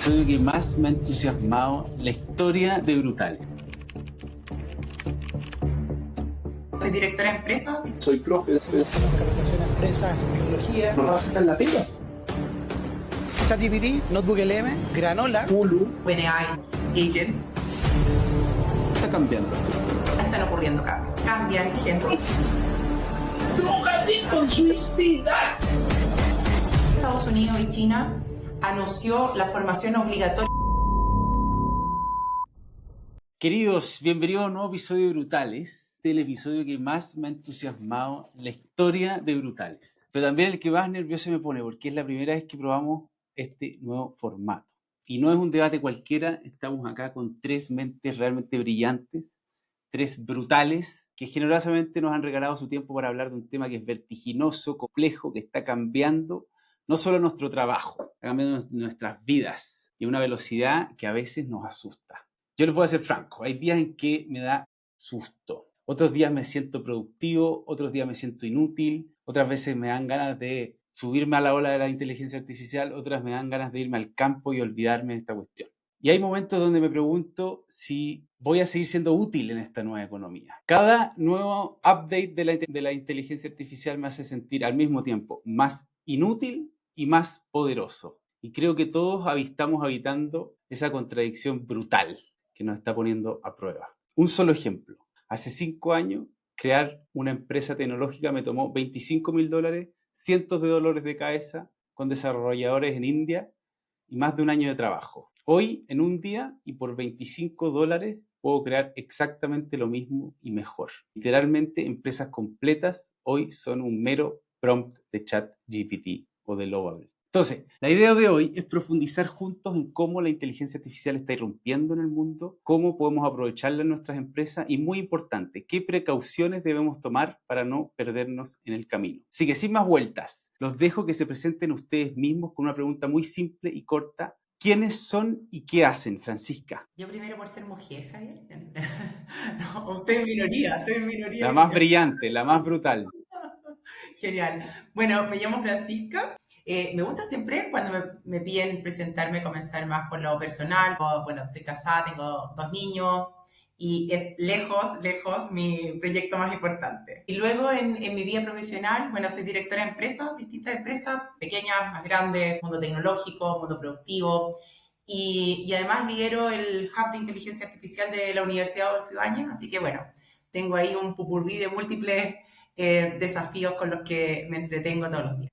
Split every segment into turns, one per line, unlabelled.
episodio que más me ha entusiasmado, la historia de Brutales.
Soy directora de empresa.
Soy profe de
capacitación a empresas, tecnología,
nos vas a sacar la pega.
ChatGPT, Notebook LM, Granola,
Hulu.
OpenAI, Agents.
Está cambiando esto.
Están ocurriendo cambios. Cambian gente.
¡Drogadicto suicida!
Estados Unidos y China anunció la formación obligatoria.
Queridos, bienvenidos a un nuevo episodio de Brutales, el episodio que más me ha entusiasmado, la historia de Brutales. Pero también el que más nervioso me pone, porque es la primera vez que probamos este nuevo formato. Y no es un debate cualquiera, estamos acá con tres mentes realmente brillantes, tres brutales, que generosamente nos han regalado su tiempo para hablar de un tema que es vertiginoso, complejo, que está cambiando no solo nuestro trabajo, está cambiando nuestras vidas y a una velocidad que a veces nos asusta. Yo les voy a ser franco, hay días en que me da susto, otros días me siento productivo, otros días me siento inútil, otras veces me dan ganas de subirme a la ola de la inteligencia artificial, otras me dan ganas de irme al campo y olvidarme de esta cuestión. Y hay momentos donde me pregunto si voy a seguir siendo útil en esta nueva economía. Cada nuevo update de la inteligencia artificial me hace sentir al mismo tiempo más inútil y más poderoso. Y creo que todos estamos habitando esa contradicción brutal que nos está poniendo a prueba. Un solo ejemplo. Hace 5 años, crear una empresa tecnológica me tomó $25.000, cientos de dólares de cabeza, con desarrolladores en India y más de un año de trabajo. Hoy, en un día y por $25, puedo crear exactamente lo mismo y mejor. Literalmente, empresas completas hoy son un mero prompt de ChatGPT o de Lovable. Entonces, la idea de hoy es profundizar juntos en cómo la inteligencia artificial está irrumpiendo en el mundo, cómo podemos aprovecharla en nuestras empresas y, muy importante, qué precauciones debemos tomar para no perdernos en el camino. Así que, sin más vueltas, los dejo que se presenten ustedes mismos con una pregunta muy simple y corta. ¿Quiénes son y qué hacen, Francisca?
Yo primero por ser mujer, Javier. No, estoy en minoría, estoy en minoría
La
hoy
más
día.
brillante, la más brutal.
Genial. Bueno, me llamo Francisca. Me gusta siempre cuando me piden presentarme, comenzar más por lo personal. Bueno, estoy casada, tengo 2 niños y es lejos, lejos mi proyecto más importante. Y luego en mi vida profesional, bueno, soy directora de empresas, distintas empresas, pequeñas, más grandes, mundo tecnológico, mundo productivo. Y además lidero el Hub de Inteligencia Artificial de la Universidad Adolfo Ibáñez, así que bueno, tengo ahí un popurrí de múltiples desafíos con los que me entretengo todos los días.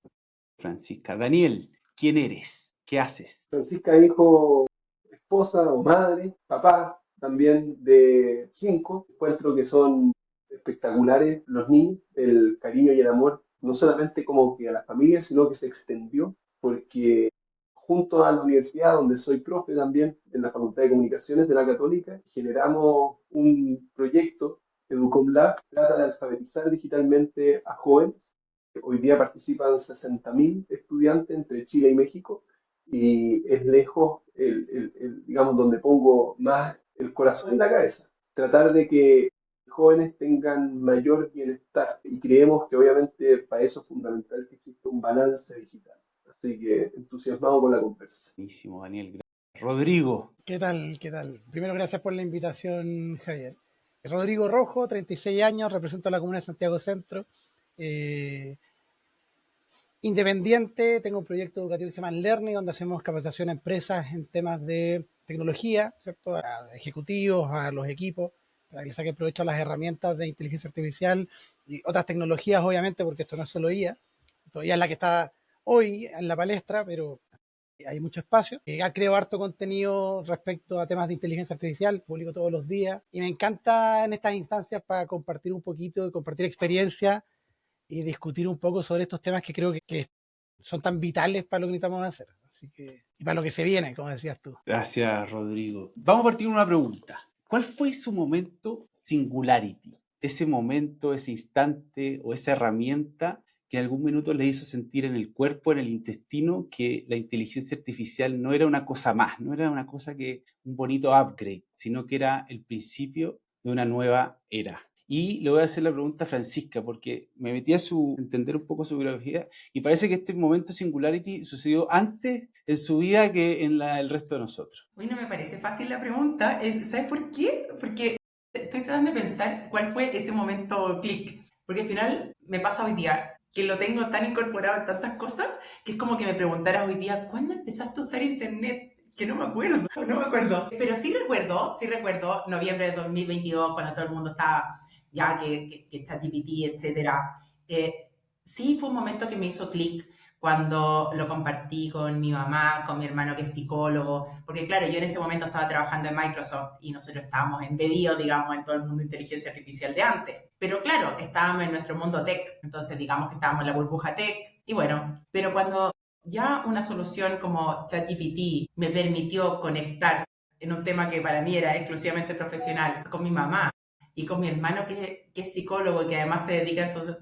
Francisca. Daniel, ¿quién eres? ¿Qué haces?
Francisca, hijo, esposa o madre, papá también de 5. Encuentro que son espectaculares los niños, el cariño y el amor, no solamente como que a la familia, sino que se extendió, porque junto a la universidad donde soy profe también, en la Facultad de Comunicaciones de la Católica, generamos un proyecto, Educom Lab, que trata de alfabetizar digitalmente a jóvenes. Hoy día participan 60.000 estudiantes entre Chile y México y es lejos, digamos, donde pongo más el corazón y la cabeza. Tratar de que jóvenes tengan mayor bienestar y creemos que obviamente para eso es fundamental que exista un balance digital. Así que entusiasmado con la conversa.
Buenísimo, Daniel. Rodrigo.
¿qué tal? ¿Qué tal? Primero, gracias por la invitación, Javier. Rodrigo Rojo, 36 años, represento a la comuna de Santiago Centro. Eh, Independiente, tengo un proyecto educativo que se llama Learning, donde hacemos capacitación a empresas en temas de tecnología, ¿cierto? A ejecutivos, a los equipos, para que saquen provecho a las herramientas de inteligencia artificial y otras tecnologías, obviamente, porque esto no es solo IA. Todavía es la que está hoy en la palestra, pero hay mucho espacio. Creo harto contenido respecto a temas de inteligencia artificial, publico todos los días y me encanta en estas instancias para compartir un poquito, compartir experiencia y discutir un poco sobre estos temas que creo que son tan vitales para lo que necesitamos hacer. Así que, y para lo que se viene, como decías tú.
Gracias, Rodrigo. Vamos a partir con una pregunta. ¿Cuál fue su momento singularity? Ese momento, ese instante o esa herramienta que en algún minuto le hizo sentir en el cuerpo, en el intestino, que la inteligencia artificial no era una cosa más, no era una cosa que un bonito upgrade, sino que era el principio de una nueva era. Y le voy a hacer la pregunta a Francisca, porque me metí a entender un poco su biografía y parece que este momento singularity sucedió antes en su vida que en el resto de nosotros.
Hoy no me parece fácil la pregunta. ¿Sabes por qué? Porque estoy tratando de pensar cuál fue ese momento clic. Porque al final me pasa hoy día que lo tengo tan incorporado en tantas cosas que es como que me preguntaras hoy día, ¿cuándo empezaste a usar internet? Que no me acuerdo, no me acuerdo. Pero sí recuerdo noviembre de 2022 cuando todo el mundo estaba ya que ChatGPT, etcétera. Sí fue un momento que me hizo clic cuando lo compartí con mi mamá, con mi hermano que es psicólogo, porque claro, yo en ese momento estaba trabajando en Microsoft y nosotros estábamos embedidos, digamos, en todo el mundo de inteligencia artificial de antes. Pero claro, estábamos en nuestro mundo tech, entonces digamos que estábamos en la burbuja tech y bueno, pero cuando ya una solución como ChatGPT me permitió conectar en un tema que para mí era exclusivamente profesional con mi mamá y con mi hermano que es psicólogo y que además se dedica a su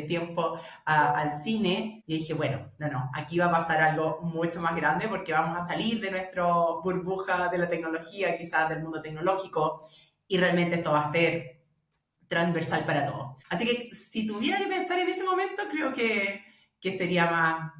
tiempo al cine, y dije, bueno, no, aquí va a pasar algo mucho más grande porque vamos a salir de nuestra burbuja de la tecnología, quizás del mundo tecnológico, y realmente esto va a ser transversal para todos. Así que si tuviera que pensar en ese momento, creo que sería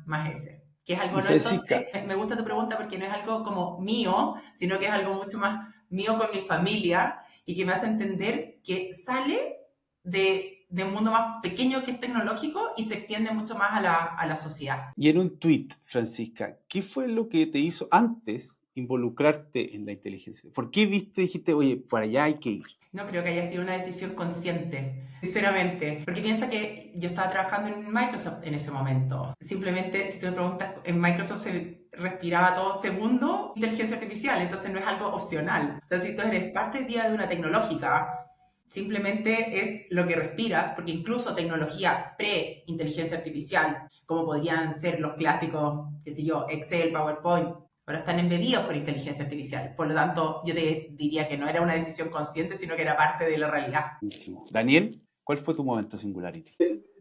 más ese. Que es algo,
Y
no, entonces,
Francisca,
me gusta tu pregunta porque no es algo como mío, sino que es algo mucho más mío con mi familia y que me hace entender que sale de un mundo más pequeño que es tecnológico y se extiende mucho más a la sociedad.
y en un tweet, Francisca, ¿qué fue lo que te hizo antes involucrarte en la inteligencia? ¿Por qué dijiste, oye, por allá hay que ir?
No creo que haya sido una decisión consciente, sinceramente, porque piensa que yo estaba trabajando en Microsoft en ese momento. Simplemente, si tú me preguntas, en Microsoft se respiraba todo segundo inteligencia artificial, entonces no es algo opcional. O sea, si tú eres parte día de una tecnológica, simplemente es lo que respiras, porque incluso tecnología pre-inteligencia artificial, como podrían ser los clásicos, qué sé yo, Excel, PowerPoint, ahora están embebidos por inteligencia artificial. Por lo tanto, yo te diría que no era una decisión consciente, sino que era parte de la realidad.
Buenísimo. Daniel, ¿cuál fue tu momento singularity?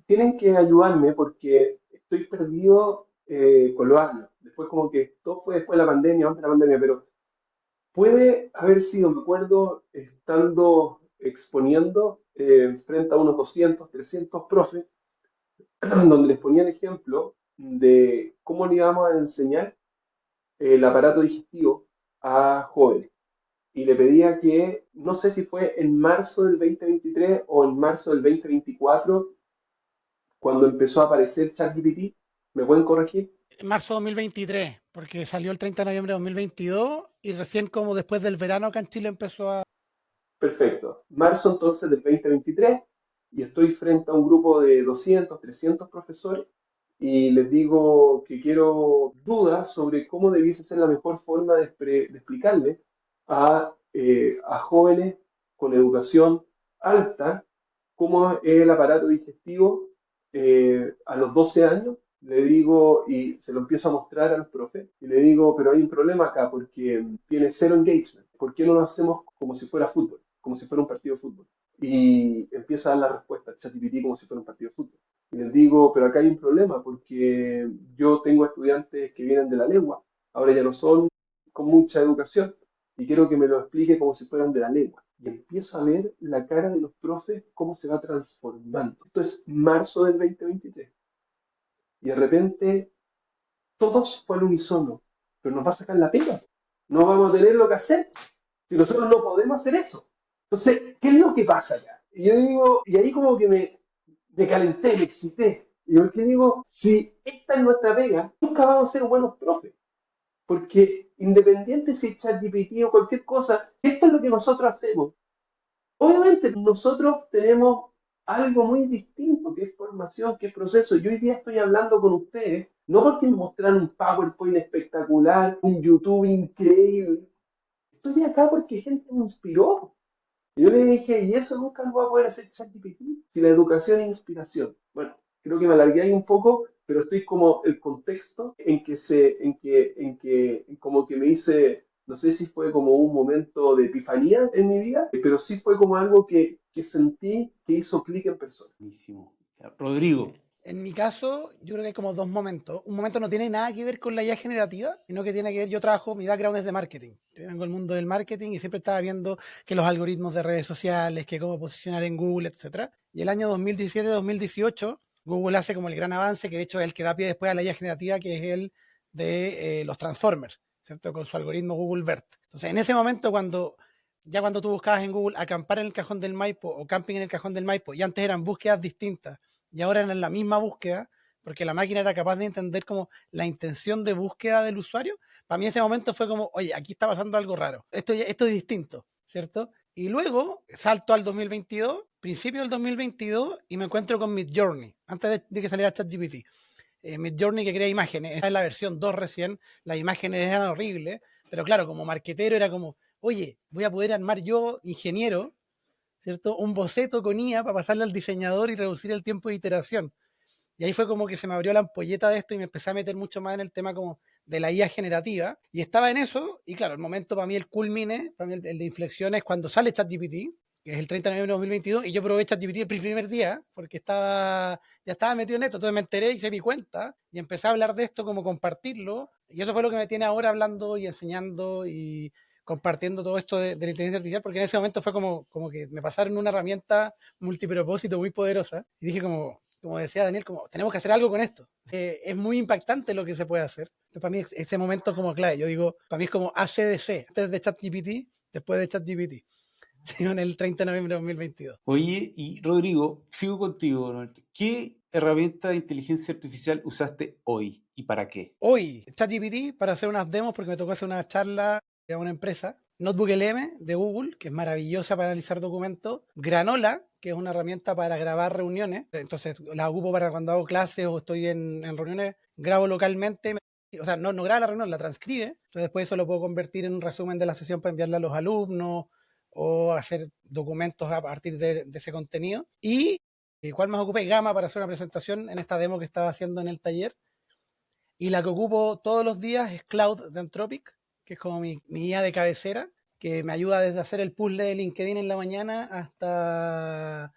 Tienen que ayudarme porque estoy perdido con los años. Después como que todo fue después de la pandemia, antes de la pandemia, pero puede haber sido, me acuerdo, estando exponiendo frente a unos 200, 300 profes, donde les ponía el ejemplo de cómo le íbamos a enseñar el aparato digestivo a jóvenes. Y le pedía que, no sé si fue en marzo del 2023 o en marzo del 2024, cuando empezó a aparecer ChatGPT, ¿me pueden corregir?
En marzo de 2023, porque salió el 30 de noviembre de 2022 y recién como después del verano acá en Chile empezó a...
Perfecto. Marzo entonces del 2023 y estoy frente a un grupo de 200, 300 profesores y les digo que quiero dudas sobre cómo debiese ser la mejor forma de explicarle a jóvenes con educación alta cómo es el aparato digestivo a los 12 años. Le digo, y se lo empiezo a mostrar a los profes, y le digo, pero hay un problema acá porque tiene cero engagement. ¿Por qué no lo hacemos como si fuera fútbol? Como si fuera un partido de fútbol. Y empieza a dar la respuesta, ChatGPT, como si fuera un partido de fútbol. Y les digo, pero acá hay un problema porque yo tengo estudiantes que vienen de la lengua, ahora ya no son con mucha educación, y quiero que me lo explique como si fueran de la lengua. Y empiezo a ver la cara de los profes cómo se va transformando. Esto es marzo del 2023. Y de repente todos fue al unísono, pero nos va a sacar la pega. No vamos a tener lo que hacer si nosotros no podemos hacer eso. Entonces, ¿qué es lo que pasa acá? Y yo digo, y ahí como que me calenté, me excité. Y yo que digo, si esta es nuestra pega, nunca vamos a ser buenos profes. Porque independiente si es ChatGPT o cualquier cosa, si esto es lo que nosotros hacemos, obviamente nosotros tenemos algo muy distinto, que es formación, que es proceso. Yo hoy día estoy hablando con ustedes, no porque me mostraron un PowerPoint espectacular, un YouTube increíble. Estoy acá porque gente me inspiró. Y yo le dije, y eso nunca lo va a poder hacer ChatGPT, si la educación es inspiración. Bueno, creo que me alargué ahí un poco, pero estoy como el contexto como que me hice, no sé si fue como un momento de epifanía en mi vida, pero sí fue como algo que sentí que hizo clic en persona.
Buenísimo. Ya, Rodrigo,
En mi caso, yo creo que hay como dos momentos. Un momento no tiene nada que ver con la IA generativa, sino que tiene que ver, yo trabajo, mi background es de marketing. Yo vengo del mundo del marketing y siempre estaba viendo que los algoritmos de redes sociales, que cómo posicionar en Google, etcétera. Y el año 2017-2018, Google hace como el gran avance, que de hecho es el que da pie después a la IA generativa, que es el de los Transformers, ¿cierto? Con su algoritmo Google BERT. Entonces, en ese momento, cuando tú buscabas en Google acampar en el cajón del Maipo o camping en el cajón del Maipo, y antes eran búsquedas distintas, y ahora eran la misma búsqueda, porque la máquina era capaz de entender como la intención de búsqueda del usuario, para mí ese momento fue como, oye, aquí está pasando algo raro, esto es distinto, ¿cierto? Y luego salto al 2022, principio del 2022, y me encuentro con Midjourney, antes de que saliera ChatGPT. Midjourney, que crea imágenes, esta es la versión 2 recién, las imágenes eran horribles, pero claro, como marquetero era como, oye, voy a poder armar yo, ingeniero, ¿cierto? Un boceto con IA para pasarle al diseñador y reducir el tiempo de iteración. Y ahí fue como que se me abrió la ampolleta de esto y me empecé a meter mucho más en el tema como de la IA generativa. Y estaba en eso, y claro, el momento para mí el culmine, para mí el de inflexión es cuando sale ChatGPT, que es el 30 de noviembre de 2022, y yo probé ChatGPT el primer día, porque ya estaba metido en esto, entonces me enteré, hice mi cuenta, y empecé a hablar de esto, como compartirlo, y eso fue lo que me tiene ahora hablando y enseñando y compartiendo todo esto de la inteligencia artificial, porque en ese momento fue como que me pasaron una herramienta multipropósito muy poderosa, y dije como decía Daniel, como tenemos que hacer algo con esto. Es muy impactante lo que se puede hacer. Entonces, para mí ese momento es como clave. Yo digo, para mí es como ACDC, antes de ChatGPT, después de ChatGPT. En el 30 de noviembre de 2022.
Oye, y Rodrigo, sigo contigo, ¿no? ¿Qué herramienta de inteligencia artificial usaste hoy y para qué?
Hoy, ChatGPT para hacer unas demos, porque me tocó hacer una charla a una empresa. Notebook LM de Google, que es maravillosa para analizar documentos. Granola, que es una herramienta para grabar reuniones. Entonces la ocupo para cuando hago clases o estoy en reuniones, grabo localmente. O sea, no graba la reunión, la transcribe. Entonces después eso lo puedo convertir en un resumen de la sesión para enviarle a los alumnos o hacer documentos a partir de ese contenido. Y ¿cuál más ocupé? Gamma para hacer una presentación en esta demo que estaba haciendo en el taller. Y la que ocupo todos los días es Cloud de Anthropic, que es como mi guía de cabecera, que me ayuda desde hacer el puzzle de LinkedIn en la mañana hasta,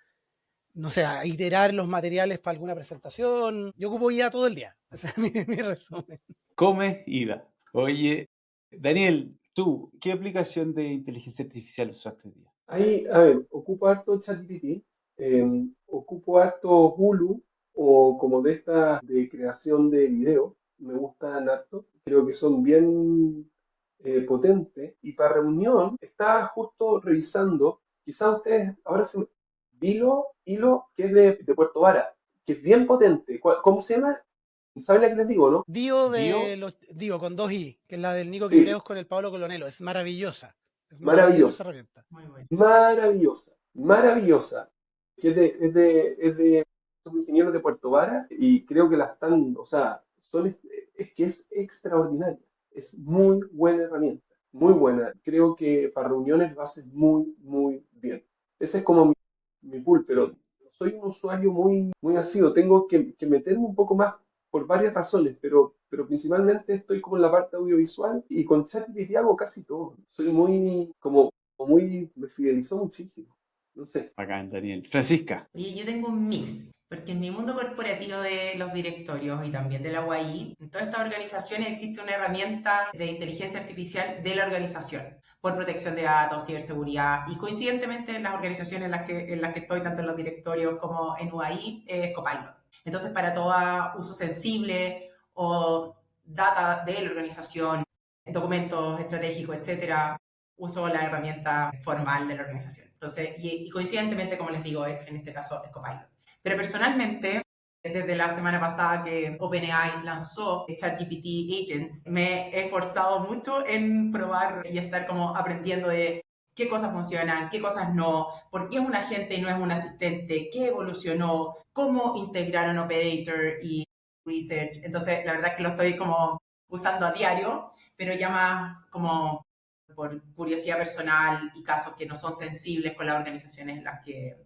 no sé, a iterar los materiales para alguna presentación. Yo ocupo IA todo el día. Ese es mi resumen.
Come y da. Oye, Daniel, tú, ¿qué aplicación de inteligencia artificial usaste hoy día?
Ahí, a ver, ocupo harto ChatGPT, ocupo harto Hulu o como de esta de creación de video, me gustan harto, creo que son bien potentes. Y para reunión, estaba justo revisando, quizás ustedes, ahora se me... Hilo, que es de Puerto Vara, que es bien potente. ¿Cómo se llama? ¿Saben la que les digo, no?
Dio,
Dio con dos I, que es la del Nico
Sí,
Quibreos con el Pablo Colonelo. Es maravillosa. Es maravillosa esa
maravillosa.
herramienta.
Muy bueno.
Maravillosa, maravillosa. Que son ingenieros de Puerto Vara y creo que la están, o sea, es que es extraordinaria. Es muy buena herramienta, muy buena. Creo que para reuniones lo hace muy, muy bien. Ese es como mi pool, pero
sí.
soy un usuario muy, muy asiduo. Tengo que meterme un poco más por varias razones, pero principalmente estoy como en la parte audiovisual y con ChatGPT hago casi todo. Soy muy, me fidelizó muchísimo. No sé.
Bacán, Daniel. Francisca.
Oye, yo tengo un mix, porque en mi mundo corporativo de los directorios y también de la UAI, en todas estas organizaciones existe una herramienta de inteligencia artificial de la organización por protección de datos, ciberseguridad y coincidentemente en las organizaciones en las que estoy, tanto en los directorios como en UAI, es Copilot. Entonces, para todo uso sensible o data de la organización, documentos estratégicos, etcétera, uso la herramienta formal de la organización. Entonces, y coincidentemente, como les digo, en este caso es Copilot. Pero personalmente, desde la semana pasada que OpenAI lanzó ChatGPT Agent, me he esforzado mucho en probar y estar como aprendiendo de qué cosas funcionan, qué cosas no, por qué es un agente y no es un asistente, qué evolucionó, cómo integrar un operator y research. Entonces, la verdad es que lo estoy como usando a diario, pero ya más como por curiosidad personal y casos que no son sensibles con las organizaciones en las que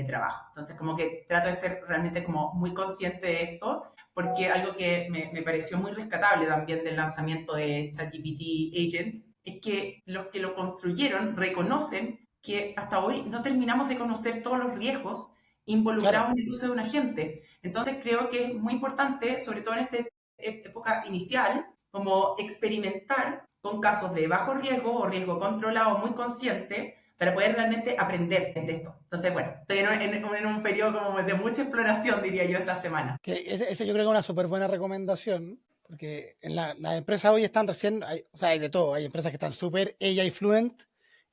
trabajo. Entonces, como que trato de ser realmente como muy consciente de esto, porque algo que me pareció muy rescatable también del lanzamiento de ChatGPT Agent es que los que lo construyeron reconocen que hasta hoy no terminamos de conocer todos los riesgos
Claro.
involucrados en el uso de un agente. Entonces creo que es muy importante, sobre todo en esta época inicial, como experimentar con casos de bajo riesgo o riesgo controlado muy consciente para poder realmente aprender de esto. Entonces, bueno, estoy en un periodo como de mucha exploración, diría yo, esta semana.
Que ese yo creo que es una súper buena recomendación, porque en las empresas hoy están recién, o sea, hay de todo, hay empresas que están súper AI fluent,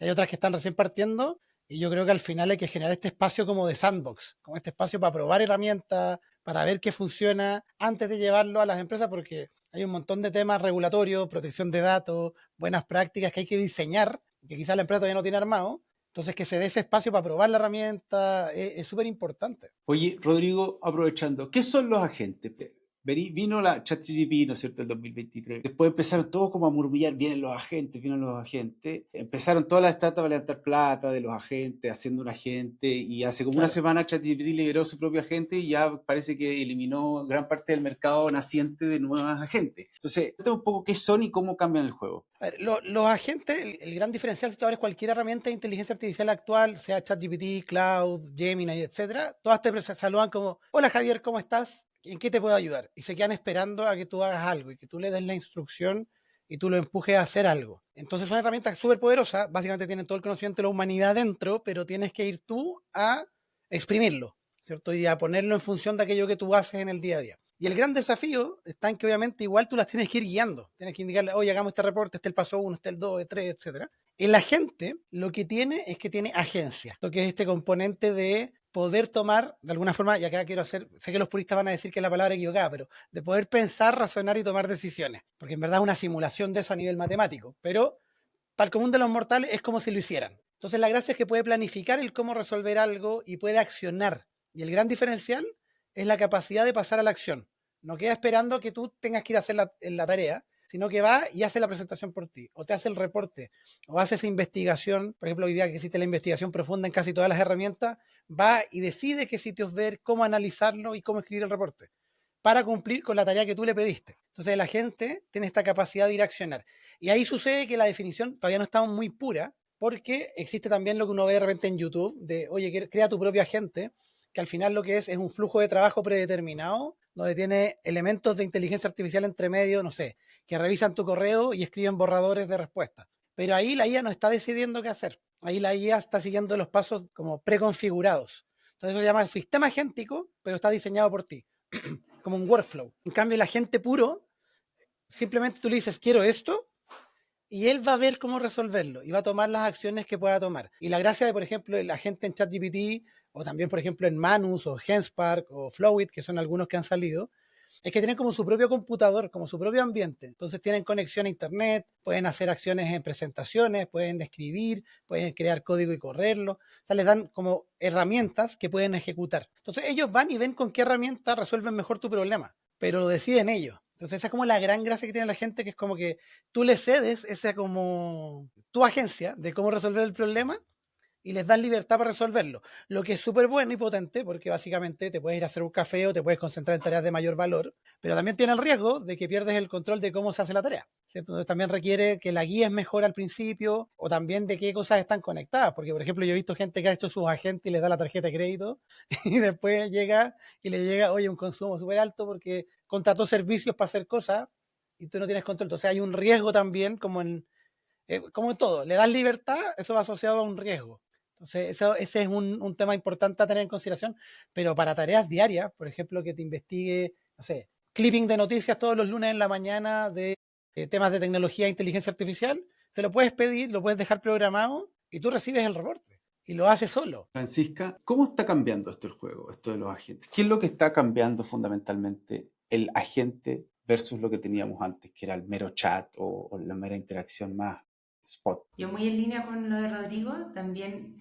hay otras que están recién partiendo, y yo creo que al final hay que generar este espacio como de sandbox, como este espacio para probar herramientas, para ver qué funciona antes de llevarlo a las empresas, porque hay un montón de temas regulatorios, protección de datos, buenas prácticas que hay que diseñar, que quizás la empresa todavía no tiene armado. Entonces, que se dé ese espacio para probar la herramienta es súper importante.
Oye, Rodrigo, aprovechando, ¿qué son los agentes? Vino la ChatGPT, ¿no es cierto?, el 2023. Después empezaron todos como a murmullar, vienen los agentes, vienen los agentes. Empezaron todas las startups a levantar plata de los agentes, haciendo un agente, y hace como una
Claro.
semana ChatGPT liberó su propio agente y ya parece que eliminó gran parte del mercado naciente de nuevos agentes. Entonces, cuéntame un poco qué son y cómo cambian el juego.
A ver, los agentes, el gran diferencial si tú abres cualquier herramienta de inteligencia artificial actual, sea ChatGPT, Cloud, Gemini, etcétera, todas te saludan como, hola Javier, ¿cómo estás? ¿En qué te puedo ayudar? Y se quedan esperando a que tú hagas algo y que tú le des la instrucción y tú lo empujes a hacer algo. Entonces son herramientas súper poderosas, básicamente tienen todo el conocimiento de la humanidad dentro, pero tienes que ir tú a exprimirlo, ¿cierto? Y a ponerlo en función de aquello que tú haces en el día a día. Y el gran desafío está en que obviamente igual tú las tienes que ir guiando. Tienes que indicarle, oye, hagamos este reporte, este es el paso 1, este es el 2, el 3, etcétera. El agente lo que tiene es que tiene agencia, lo que es este componente de poder tomar, de alguna forma, y acá quiero hacer, sé que los puristas van a decir que es la palabra equivocada, pero de poder pensar, razonar y tomar decisiones, porque en verdad es una simulación de eso a nivel matemático, pero para el común de los mortales es como si lo hicieran. Entonces la gracia es que puede planificar el cómo resolver algo y puede accionar. Y el gran diferencial es la capacidad de pasar a la acción. No queda esperando que tú tengas que ir a hacer la tarea, sino que va y hace la presentación por ti, o te hace el reporte, o hace esa investigación. Por ejemplo, hoy día que existe la investigación profunda en casi todas las herramientas, va y decide qué sitios ver, cómo analizarlo y cómo escribir el reporte para cumplir con la tarea que tú le pediste. Entonces la gente tiene esta capacidad de ir a accionar. Y ahí sucede que la definición todavía no está muy pura, porque existe también lo que uno ve de repente en YouTube, de, oye, crea tu propio agente, que al final lo que es un flujo de trabajo predeterminado, donde tiene elementos de inteligencia artificial entre medio, no sé, que revisan tu correo y escriben borradores de respuesta. Pero ahí la IA no está decidiendo qué hacer. Ahí la IA está siguiendo los pasos como preconfigurados. Entonces eso se llama sistema agéntico, pero está diseñado por ti, como un workflow. En cambio, el agente puro, simplemente tú le dices, quiero esto, y él va a ver cómo resolverlo y va a tomar las acciones que pueda tomar. Y la gracia de, por ejemplo, el agente en ChatGPT, o también, por ejemplo, en Manus o Genspark o Flowit, que son algunos que han salido, es que tienen como su propio computador, como su propio ambiente. Entonces tienen conexión a internet, pueden hacer acciones en presentaciones, pueden escribir, pueden crear código y correrlo. O sea, les dan como herramientas que pueden ejecutar. Entonces ellos van y ven con qué herramienta resuelven mejor tu problema, pero lo deciden ellos. Entonces esa es como la gran gracia que tiene la gente, que es como que tú le cedes esa como tu agencia de cómo resolver el problema y les das libertad para resolverlo. Lo que es súper bueno y potente, porque básicamente te puedes ir a hacer un café o te puedes concentrar en tareas de mayor valor, pero también tiene el riesgo de que pierdes el control de cómo se hace la tarea, ¿cierto? Entonces también requiere que la guíes mejor al principio, o también de qué cosas están conectadas, porque por ejemplo yo he visto gente que ha hecho sus agentes y les da la tarjeta de crédito y después llega y le llega, oye, un consumo súper alto porque contrató servicios para hacer cosas y tú no tienes control. Entonces hay un riesgo también, como en todo, le das libertad, eso va asociado a un riesgo. Entonces, ese es un tema importante a tener en consideración, pero para tareas diarias, por ejemplo, que te investigue, no sé, clipping de noticias todos los lunes en la mañana de temas de tecnología e inteligencia artificial, se lo puedes pedir, lo puedes dejar programado y tú recibes el reporte y lo haces solo.
Francisca, ¿cómo está cambiando esto el juego, esto de los agentes? ¿Qué es lo que está cambiando fundamentalmente el agente versus lo que teníamos antes, que era el mero chat o la mera interacción más spot?
Yo muy en línea con lo de Rodrigo, también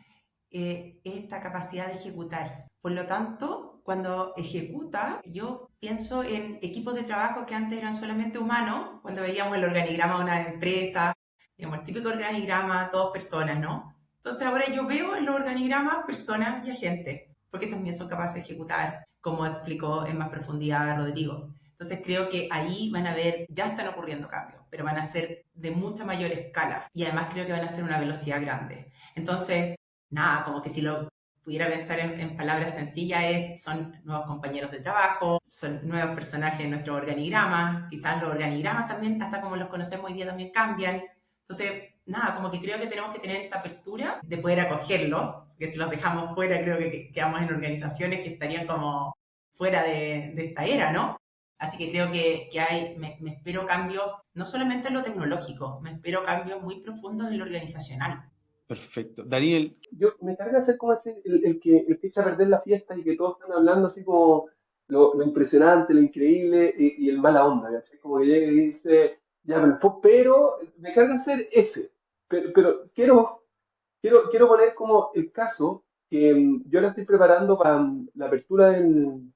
esta capacidad de ejecutar. Por lo tanto, cuando ejecuta, yo pienso en equipos de trabajo que antes eran solamente humanos, cuando veíamos el organigrama de una empresa, digamos, el típico organigrama, todos personas, ¿no? Entonces ahora yo veo en los organigramas personas y agentes, porque también son capaces de ejecutar, como explicó en más profundidad Rodrigo. Entonces creo que ahí van a ver, ya están ocurriendo cambios, pero van a ser de mucha mayor escala y además creo que van a ser una velocidad grande. Entonces, nada, como que si lo pudiera pensar en palabras sencillas, son nuevos compañeros de trabajo, son nuevos personajes en nuestro organigrama, quizás los organigramas también, hasta como los conocemos hoy día, también cambian. Entonces, nada, como que creo que tenemos que tener esta apertura de poder acogerlos, porque si los dejamos fuera, creo que quedamos en organizaciones que estarían como fuera de esta era, ¿no? Así que creo que me espero cambios, no solamente en lo tecnológico, me espero cambios muy profundos en lo organizacional.
Perfecto. Daniel,
Yo me carga ser como ese, el que echa a perder la fiesta y que todos están hablando así como lo impresionante, lo increíble y el mala onda, ¿cachai? Como que llega y dice, ya, pero me carga ser ese. Pero quiero poner como el caso que yo ahora estoy preparando para la apertura del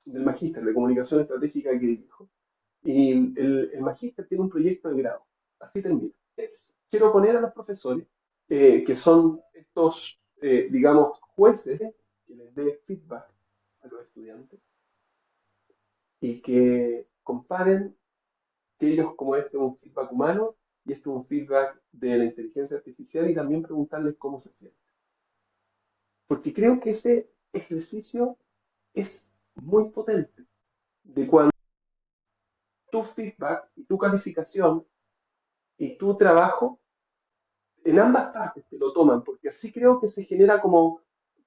magíster de comunicación estratégica que dirijo. Y el magíster tiene un proyecto de grado. Así termina. Quiero poner a los profesores, que son estos, digamos, jueces, que les dé feedback a los estudiantes y que comparen que ellos, como este es un feedback humano y este es un feedback de la inteligencia artificial, y también preguntarles cómo se sienten. Porque creo que ese ejercicio es muy potente, de cuando tu feedback y tu calificación y tu trabajo en ambas partes te lo toman, porque así creo que se genera como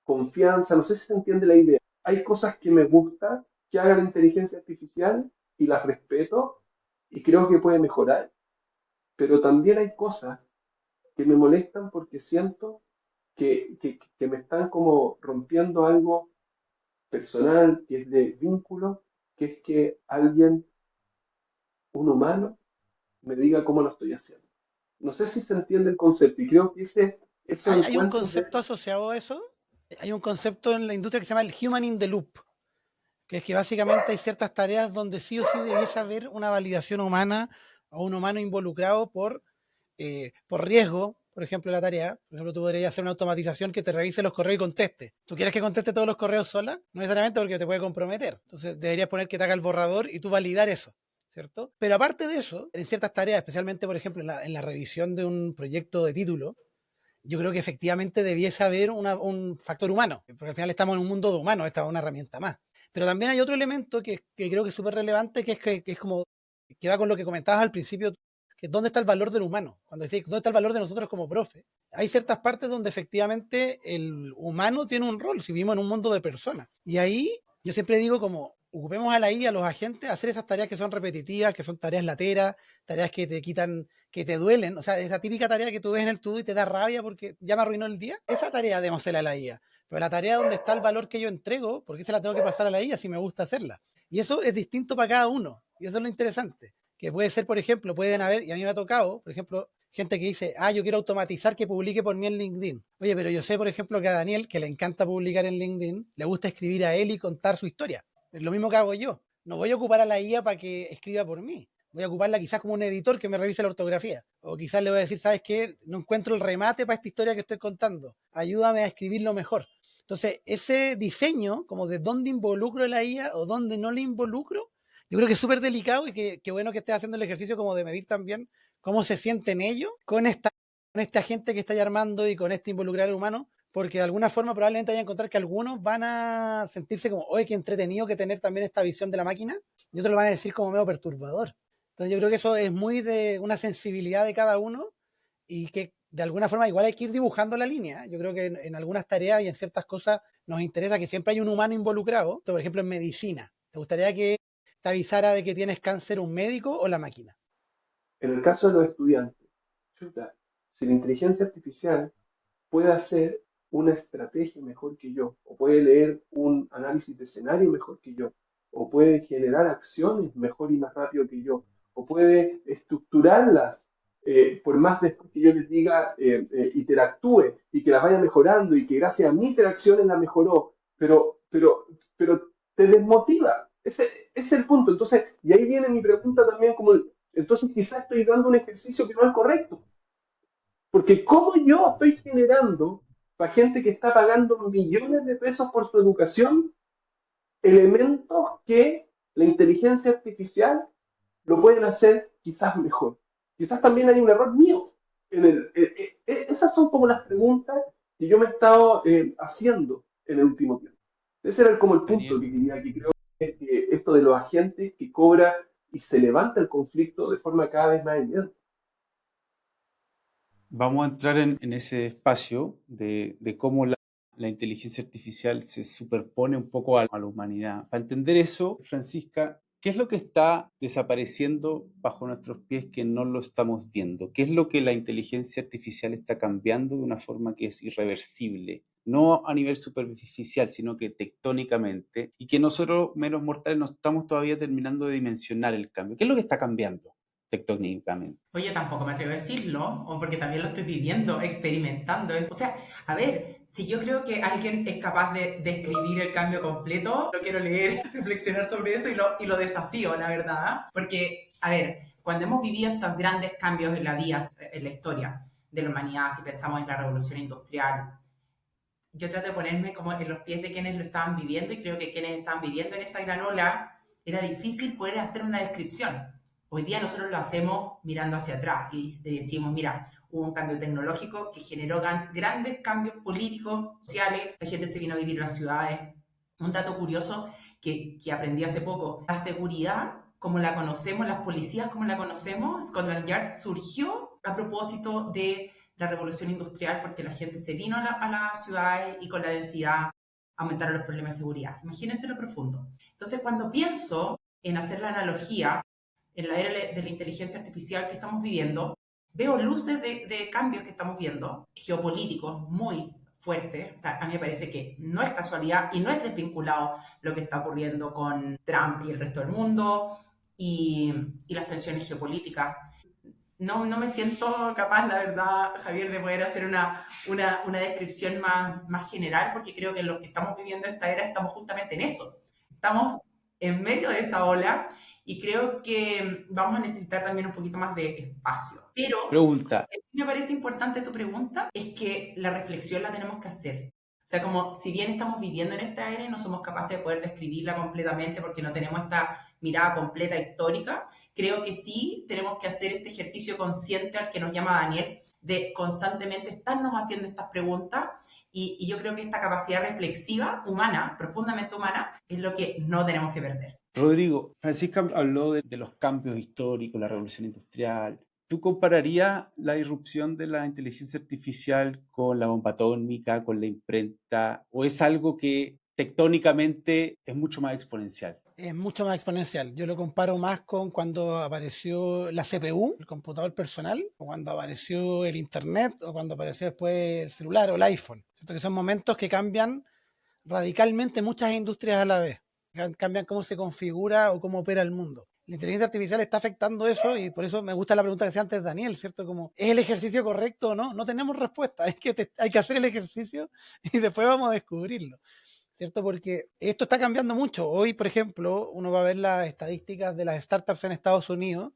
confianza, no sé si se entiende la idea. Hay cosas que me gusta que haga la inteligencia artificial y las respeto y creo que puede mejorar, pero también hay cosas que me molestan porque siento que me están como rompiendo algo personal, que es de vínculo, que es que alguien, un humano, me diga cómo lo estoy haciendo. No sé si se entiende el concepto y creo que esos
Hay un
encuentros de...
concepto asociado a eso, hay un concepto en la industria que se llama el human in the loop, que es que básicamente hay ciertas tareas donde sí o sí debiese haber una validación humana o un humano involucrado por riesgo, por ejemplo, la tarea. Por ejemplo, tú podrías hacer una automatización que te revise los correos y conteste. ¿Tú quieres que conteste todos los correos sola? No necesariamente, porque te puede comprometer. Entonces deberías poner que te haga el borrador y tú validar eso, ¿cierto? Pero aparte de eso, en ciertas tareas, especialmente, por ejemplo, en la revisión de un proyecto de título, yo creo que efectivamente debiese haber un factor humano, porque al final estamos en un mundo de humanos, esta es una herramienta más. Pero también hay otro elemento que creo que es súper relevante, que es como, que va con lo que comentabas al principio, que es dónde está el valor del humano. Cuando decís, ¿dónde está el valor de nosotros como profe? Hay ciertas partes donde efectivamente el humano tiene un rol, si vivimos en un mundo de personas. Y ahí yo siempre digo como, ocupemos a la IA, a los agentes, a hacer esas tareas que son repetitivas, que son tareas lateras, tareas que te quitan, que te duelen, o sea, esa típica tarea que tú ves en el todo y te da rabia porque ya me arruinó el día, esa tarea démosela a la IA. Pero la tarea donde está el valor que yo entrego, ¿por qué se la tengo que pasar a la IA si me gusta hacerla? Y eso es distinto para cada uno, y eso es lo interesante, que puede ser, por ejemplo, pueden haber, y a mí me ha tocado, por ejemplo, gente que dice, yo quiero automatizar que publique por mí en LinkedIn. Oye, pero yo sé, por ejemplo, que a Daniel, que le encanta publicar en LinkedIn, le gusta escribir a él y contar su historia. Es lo mismo que hago yo. No voy a ocupar a la IA para que escriba por mí. Voy a ocuparla quizás como un editor que me revise la ortografía. O quizás le voy a decir, ¿sabes qué? No encuentro el remate para esta historia que estoy contando. Ayúdame a escribirlo mejor. Entonces, ese diseño, como de dónde involucro la IA o dónde no le involucro, yo creo que es súper delicado y que bueno que estés haciendo el ejercicio como de medir también cómo se sienten ellos con esta gente que está armando y con este involucrar humano, porque de alguna forma probablemente vayan a encontrar que algunos van a sentirse como, oye, qué entretenido que tener también esta visión de la máquina, y otros lo van a decir como medio perturbador. Entonces yo creo que eso es muy de una sensibilidad de cada uno y que de alguna forma igual hay que ir dibujando la línea. Yo creo que en algunas tareas y en ciertas cosas nos interesa que siempre hay un humano involucrado. Por ejemplo, en medicina. ¿Te gustaría que te avisara de que tienes cáncer un médico o la máquina?
En el caso de los estudiantes, chuta, si la inteligencia artificial puede hacer una estrategia mejor que yo, o puede leer un análisis de escenario mejor que yo, o puede generar acciones mejor y más rápido que yo, o puede estructurarlas, por más después que yo les diga, interactúe y que las vaya mejorando y que gracias a mi interacciones la mejoró, pero te desmotiva. Ese es el punto. Entonces, y ahí viene mi pregunta también, como, entonces quizás estoy dando un ejercicio que no es correcto. Porque ¿cómo yo estoy generando para gente que está pagando millones de pesos por su educación elementos que la inteligencia artificial lo pueden hacer quizás mejor? Quizás también hay un error mío. Esas son como las preguntas que yo me he estado haciendo. en el último tiempo. Ese era como el punto
Daniel,
que quería, que creo que esto de los agentes que cobra y se levanta el conflicto de forma cada vez más evidente.
vamos a entrar en ese espacio de cómo la inteligencia artificial se superpone un poco a la humanidad. Para entender eso, Francisca, ¿qué es lo que está desapareciendo bajo nuestros pies que no lo estamos viendo? ¿Qué es lo que la inteligencia artificial está cambiando de una forma que es irreversible? No a nivel superficial, sino que tectónicamente, y que nosotros, menos mortales, no estamos todavía terminando de dimensionar el cambio. ¿Qué es lo que está cambiando tectónicamente?
Oye, tampoco me atrevo a decirlo, o porque también lo estoy viviendo, experimentando. O sea, a ver, si yo creo que alguien es capaz de describir el cambio completo, lo quiero leer, reflexionar sobre eso y lo desafío, la verdad. Porque, a ver, cuando hemos vivido estos grandes cambios en la vida, en la historia de la humanidad, si pensamos en la revolución industrial, yo trato de ponerme como en los pies de quienes lo estaban viviendo y creo que quienes estaban viviendo en esa gran ola era difícil poder hacer una descripción. Hoy día nosotros lo hacemos mirando hacia atrás y decimos, mira, hubo un cambio tecnológico que generó grandes cambios políticos, sociales, la gente se vino a vivir en las ciudades. Un dato curioso que aprendí hace poco, la seguridad como la conocemos, las policías como la conocemos, Scotland Yard surgió a propósito de la revolución industrial porque la gente se vino a las ciudades y con la densidad aumentaron los problemas de seguridad. Imagínense lo profundo. Entonces, cuando pienso en hacer la analogía en la era de la inteligencia artificial que estamos viviendo, veo luces de cambios que estamos viendo, geopolíticos muy fuertes. O sea, a mí me parece que no es casualidad y no es desvinculado lo que está ocurriendo con Trump y el resto del mundo y las tensiones geopolíticas. No me siento capaz, la verdad, Javier, de poder hacer una descripción más general, porque creo que los que estamos viviendo esta era estamos justamente en eso. Estamos en medio de esa ola y creo que vamos a necesitar también un poquito más de espacio. Pero
Pregunta,
me parece importante tu pregunta, es que la reflexión la tenemos que hacer. O sea, como si bien estamos viviendo en esta era y no somos capaces de poder describirla completamente porque no tenemos esta mirada completa histórica, creo que sí tenemos que hacer este ejercicio consciente al que nos llama Daniel, de constantemente estarnos haciendo estas preguntas y yo creo que esta capacidad reflexiva humana, profundamente humana, es lo que no tenemos que perder.
Rodrigo, Francisca habló de los cambios históricos, la revolución industrial. ¿Tú compararías la irrupción de la inteligencia artificial con la bomba atómica, con la imprenta, o es algo que tectónicamente es mucho más exponencial?
Es mucho más exponencial. Yo lo comparo más con cuando apareció la CPU, el computador personal, o cuando apareció el Internet, o cuando apareció después el celular o el iPhone. ¿Cierto? Que son momentos que cambian radicalmente muchas industrias a la vez. Cambian cómo se configura o cómo opera el mundo. La inteligencia artificial está afectando eso y por eso me gusta la pregunta que hacía antes Daniel, ¿cierto? Como, ¿es el ejercicio correcto o no? No tenemos respuesta, es que hay que hacer el ejercicio y después vamos a descubrirlo. ¿Cierto? Porque esto está cambiando mucho. Hoy, por ejemplo, uno va a ver las estadísticas de las startups en Estados Unidos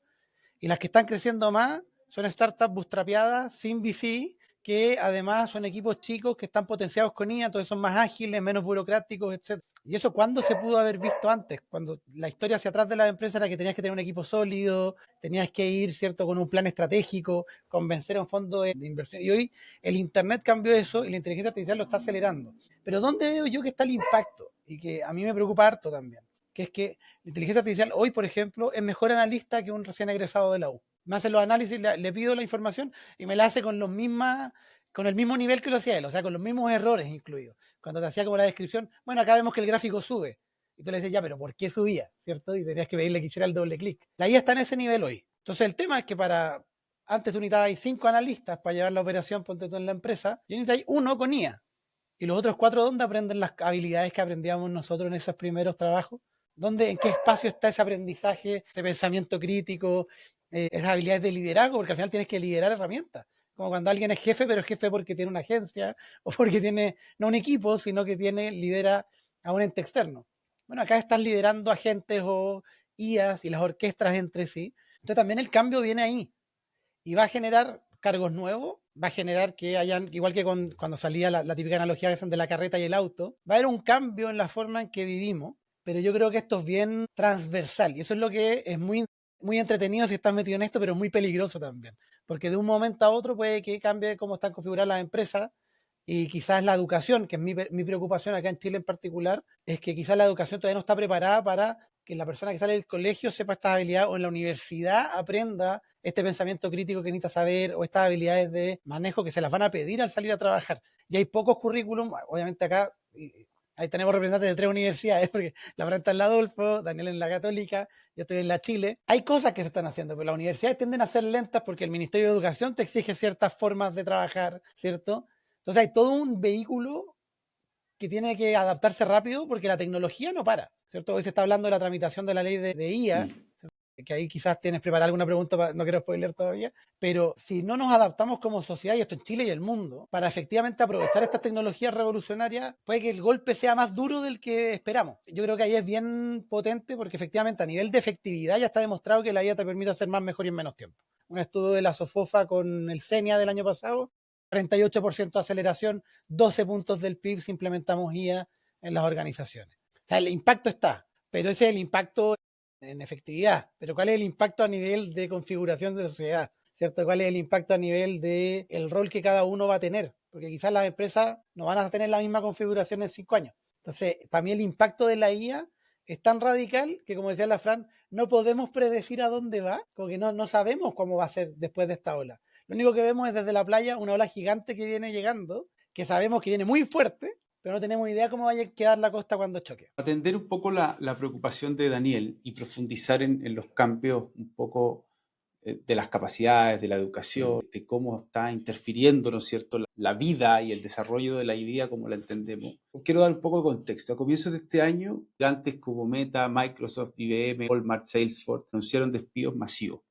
y las que están creciendo más son startups bootstrapeadas, sin VC, que además son equipos chicos que están potenciados con IA, entonces son más ágiles, menos burocráticos, etc. ¿Y eso cuándo se pudo haber visto antes? Cuando la historia hacia atrás de la empresa era que tenías que tener un equipo sólido, tenías que ir, ¿cierto?, con un plan estratégico, convencer a un fondo de inversión. Y hoy el Internet cambió eso y la inteligencia artificial lo está acelerando. Pero ¿dónde veo yo que está el impacto? Y que a mí me preocupa harto también, que es que la inteligencia artificial hoy, por ejemplo, es mejor analista que un recién egresado de la U. Me hace los análisis, le pido la información y me la hace con con el mismo nivel que lo hacía él, o sea, con los mismos errores incluidos. Cuando te hacía como la descripción, bueno, acá vemos que el gráfico sube. Y tú le decías, ya, pero ¿por qué subía? ¿Cierto? Y tenías que pedirle que hiciera el doble clic. La IA está en ese nivel hoy. Entonces el tema es que antes tú necesitabas 5 analistas para llevar la operación, ponte tú en la empresa, y necesitáis uno con IA. Y los otros 4, ¿dónde aprenden las habilidades que aprendíamos nosotros en esos primeros trabajos? ¿En qué espacio está ese aprendizaje, ese pensamiento crítico, esas habilidades de liderazgo? Porque al final tienes que liderar herramientas. Como cuando alguien es jefe, pero es jefe porque tiene una agencia o porque tiene no un equipo, sino que lidera a un ente externo. Bueno, acá estás liderando agentes o IAs y las orquestas entre sí. Entonces también el cambio viene ahí y va a generar cargos nuevos, va a generar que hayan, igual que cuando salía la típica analogía que hacen de la carreta y el auto, va a haber un cambio en la forma en que vivimos, pero yo creo que esto es bien transversal y eso es lo que es muy entretenido si estás metido en esto, pero es muy peligroso también, porque de un momento a otro puede que cambie cómo están configuradas las empresas Y quizás la educación, que es mi preocupación acá en Chile en particular, es que quizás la educación todavía no está preparada para que la persona que sale del colegio sepa estas habilidades o en la universidad aprenda este pensamiento crítico que necesita saber o estas habilidades de manejo que se las van a pedir al salir a trabajar. Y hay pocos currículum, obviamente acá ahí tenemos representantes de 3 universidades, porque la Fran está en la Adolfo, Daniel en la Católica, yo estoy en la Chile. Hay cosas que se están haciendo, pero las universidades tienden a ser lentas porque el Ministerio de Educación te exige ciertas formas de trabajar, ¿cierto? Entonces hay todo un vehículo que tiene que adaptarse rápido porque la tecnología no para, ¿cierto? Hoy se está hablando de la tramitación de la ley de IA,
Mm.
que ahí quizás tienes preparada alguna pregunta, no quiero spoiler todavía, pero si no nos adaptamos como sociedad, y esto en Chile y el mundo, para efectivamente aprovechar estas tecnologías revolucionarias, puede que el golpe sea más duro del que esperamos. Yo creo que ahí es bien potente porque efectivamente a nivel de efectividad ya está demostrado que la IA te permite hacer más mejor y en menos tiempo. Un estudio de la SOFOFA con el CENIA del año pasado, 38% de aceleración, 12 puntos del PIB si implementamos IA en las organizaciones. O sea, el impacto está, pero ese es el impacto en efectividad, pero ¿cuál es el impacto a nivel de configuración de sociedad? ¿Cierto? ¿Cuál es el impacto a nivel de el rol que cada uno va a tener? Porque quizás las empresas no van a tener la misma configuración en 5 años. Entonces, para mí el impacto de la IA es tan radical que, como decía la Fran, no podemos predecir a dónde va, como que no sabemos cómo va a ser después de esta ola. Lo único que vemos es desde la playa una ola gigante que viene llegando, que sabemos que viene muy fuerte, pero no tenemos idea cómo vaya a quedar la costa cuando choque.
Atender un poco la preocupación de Daniel y profundizar en los cambios un poco de las capacidades, de la educación, de cómo está interfiriendo, ¿no es cierto?, la vida y el desarrollo de la idea como la entendemos. Quiero dar un poco de contexto. A comienzos de este año, gigantes como Meta, Microsoft, IBM, Walmart, Salesforce anunciaron despidos masivos,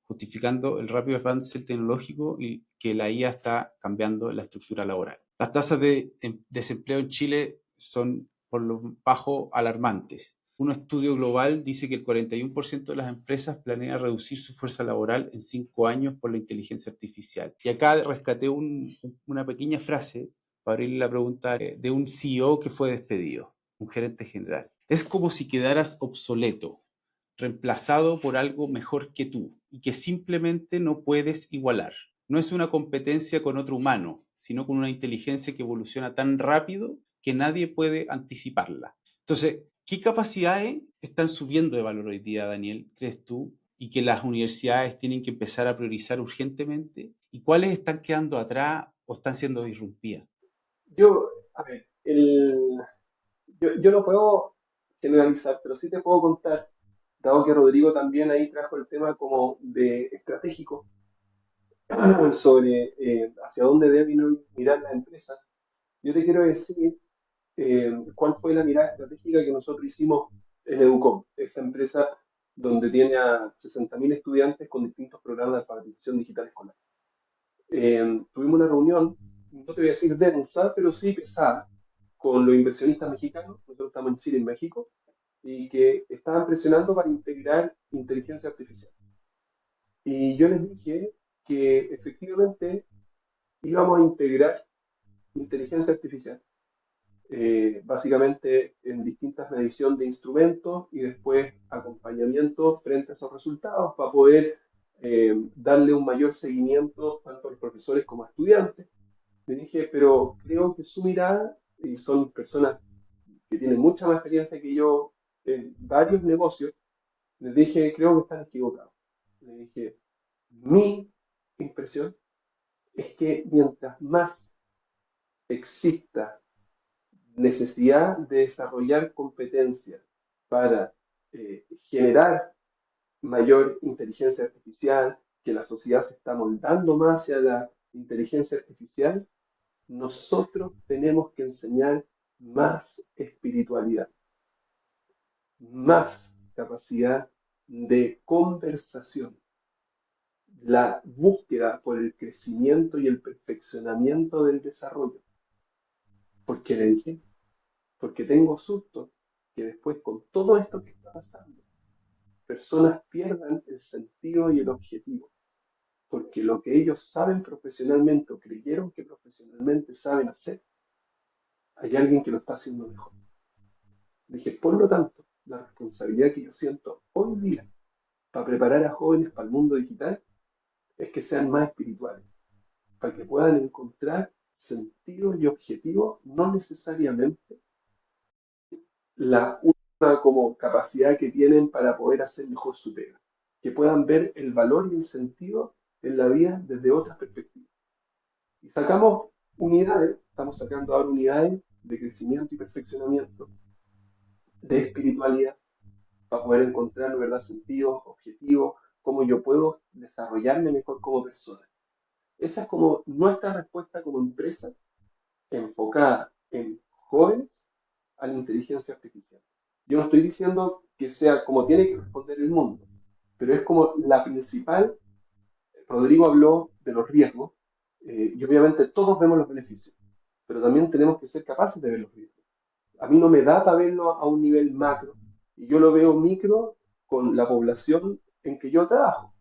justificando el rápido avance tecnológico y que la IA está cambiando la estructura laboral. Las tasas de desempleo en Chile son por lo bajo alarmantes. Un estudio global dice que el 41% de las empresas planea reducir su fuerza laboral en 5 años por la inteligencia artificial. Y acá rescaté una pequeña frase para abrirle la pregunta de un CEO que fue despedido, un gerente general. Es como si quedaras obsoleto, reemplazado por algo mejor que tú y que simplemente no puedes igualar. No es una competencia con otro humano, sino con una inteligencia que evoluciona tan rápido que nadie puede anticiparla. Entonces, ¿qué capacidades están subiendo de valor hoy día, Daniel, crees tú, y que las universidades tienen que empezar a priorizar urgentemente? ¿Y cuáles están quedando atrás o están siendo disrumpidas?
Yo, a ver, yo no puedo generalizar, pero sí te puedo contar, dado que Rodrigo también ahí trajo el tema como de estratégico sobre hacia dónde deben mirar las empresas. Yo te quiero decir cuál fue la mirada estratégica que nosotros hicimos en Educom, esta empresa donde tiene a 60.000 estudiantes con distintos programas de alfabetización digital escolar. Tuvimos una reunión, no te voy a decir densa, pero sí pesada, con los inversionistas mexicanos, nosotros estamos en Chile y México, y que estaban presionando para integrar inteligencia artificial. Y yo les dije que efectivamente íbamos a integrar inteligencia artificial, básicamente en distintas mediciones de instrumentos y después acompañamiento frente a esos resultados para poder darle un mayor seguimiento tanto a los profesores como a estudiantes. Le dije, pero creo que su mirada, y son personas que tienen mucha más experiencia que yo en varios negocios, les dije, creo que están equivocados. Le dije, mi impresión es que mientras más exista necesidad de desarrollar competencias para generar mayor inteligencia artificial, que la sociedad se está moldando más hacia la inteligencia artificial, nosotros tenemos que enseñar más espiritualidad, más capacidad de conversación, la búsqueda por el crecimiento y el perfeccionamiento del desarrollo. ¿Por qué le dije? Porque tengo susto que después con todo esto que está pasando, personas pierdan el sentido y el objetivo. Porque lo que ellos saben profesionalmente o creyeron que profesionalmente saben hacer, hay alguien que lo está haciendo mejor. Dije, por lo tanto, la responsabilidad que yo siento hoy día para preparar a jóvenes para el mundo digital es que sean más espirituales, para que puedan encontrar sentido y objetivo, no necesariamente una como capacidad que tienen para poder hacer mejor su pega, que puedan ver el valor y el sentido en la vida desde otras perspectivas. Y sacamos unidades, estamos sacando ahora unidades de crecimiento y perfeccionamiento, de espiritualidad, para poder encontrar, ¿verdad?, sentido, objetivo, cómo yo puedo desarrollarme mejor como persona. Esa es como nuestra respuesta como empresa enfocada en jóvenes a la inteligencia artificial. Yo no estoy diciendo que sea como tiene que responder el mundo, pero es como la principal. Rodrigo habló de los riesgos y obviamente todos vemos los beneficios, pero también tenemos que ser capaces de ver los riesgos. A mí no me da para verlo a un nivel macro y yo lo veo micro con la población en que yo trabajo.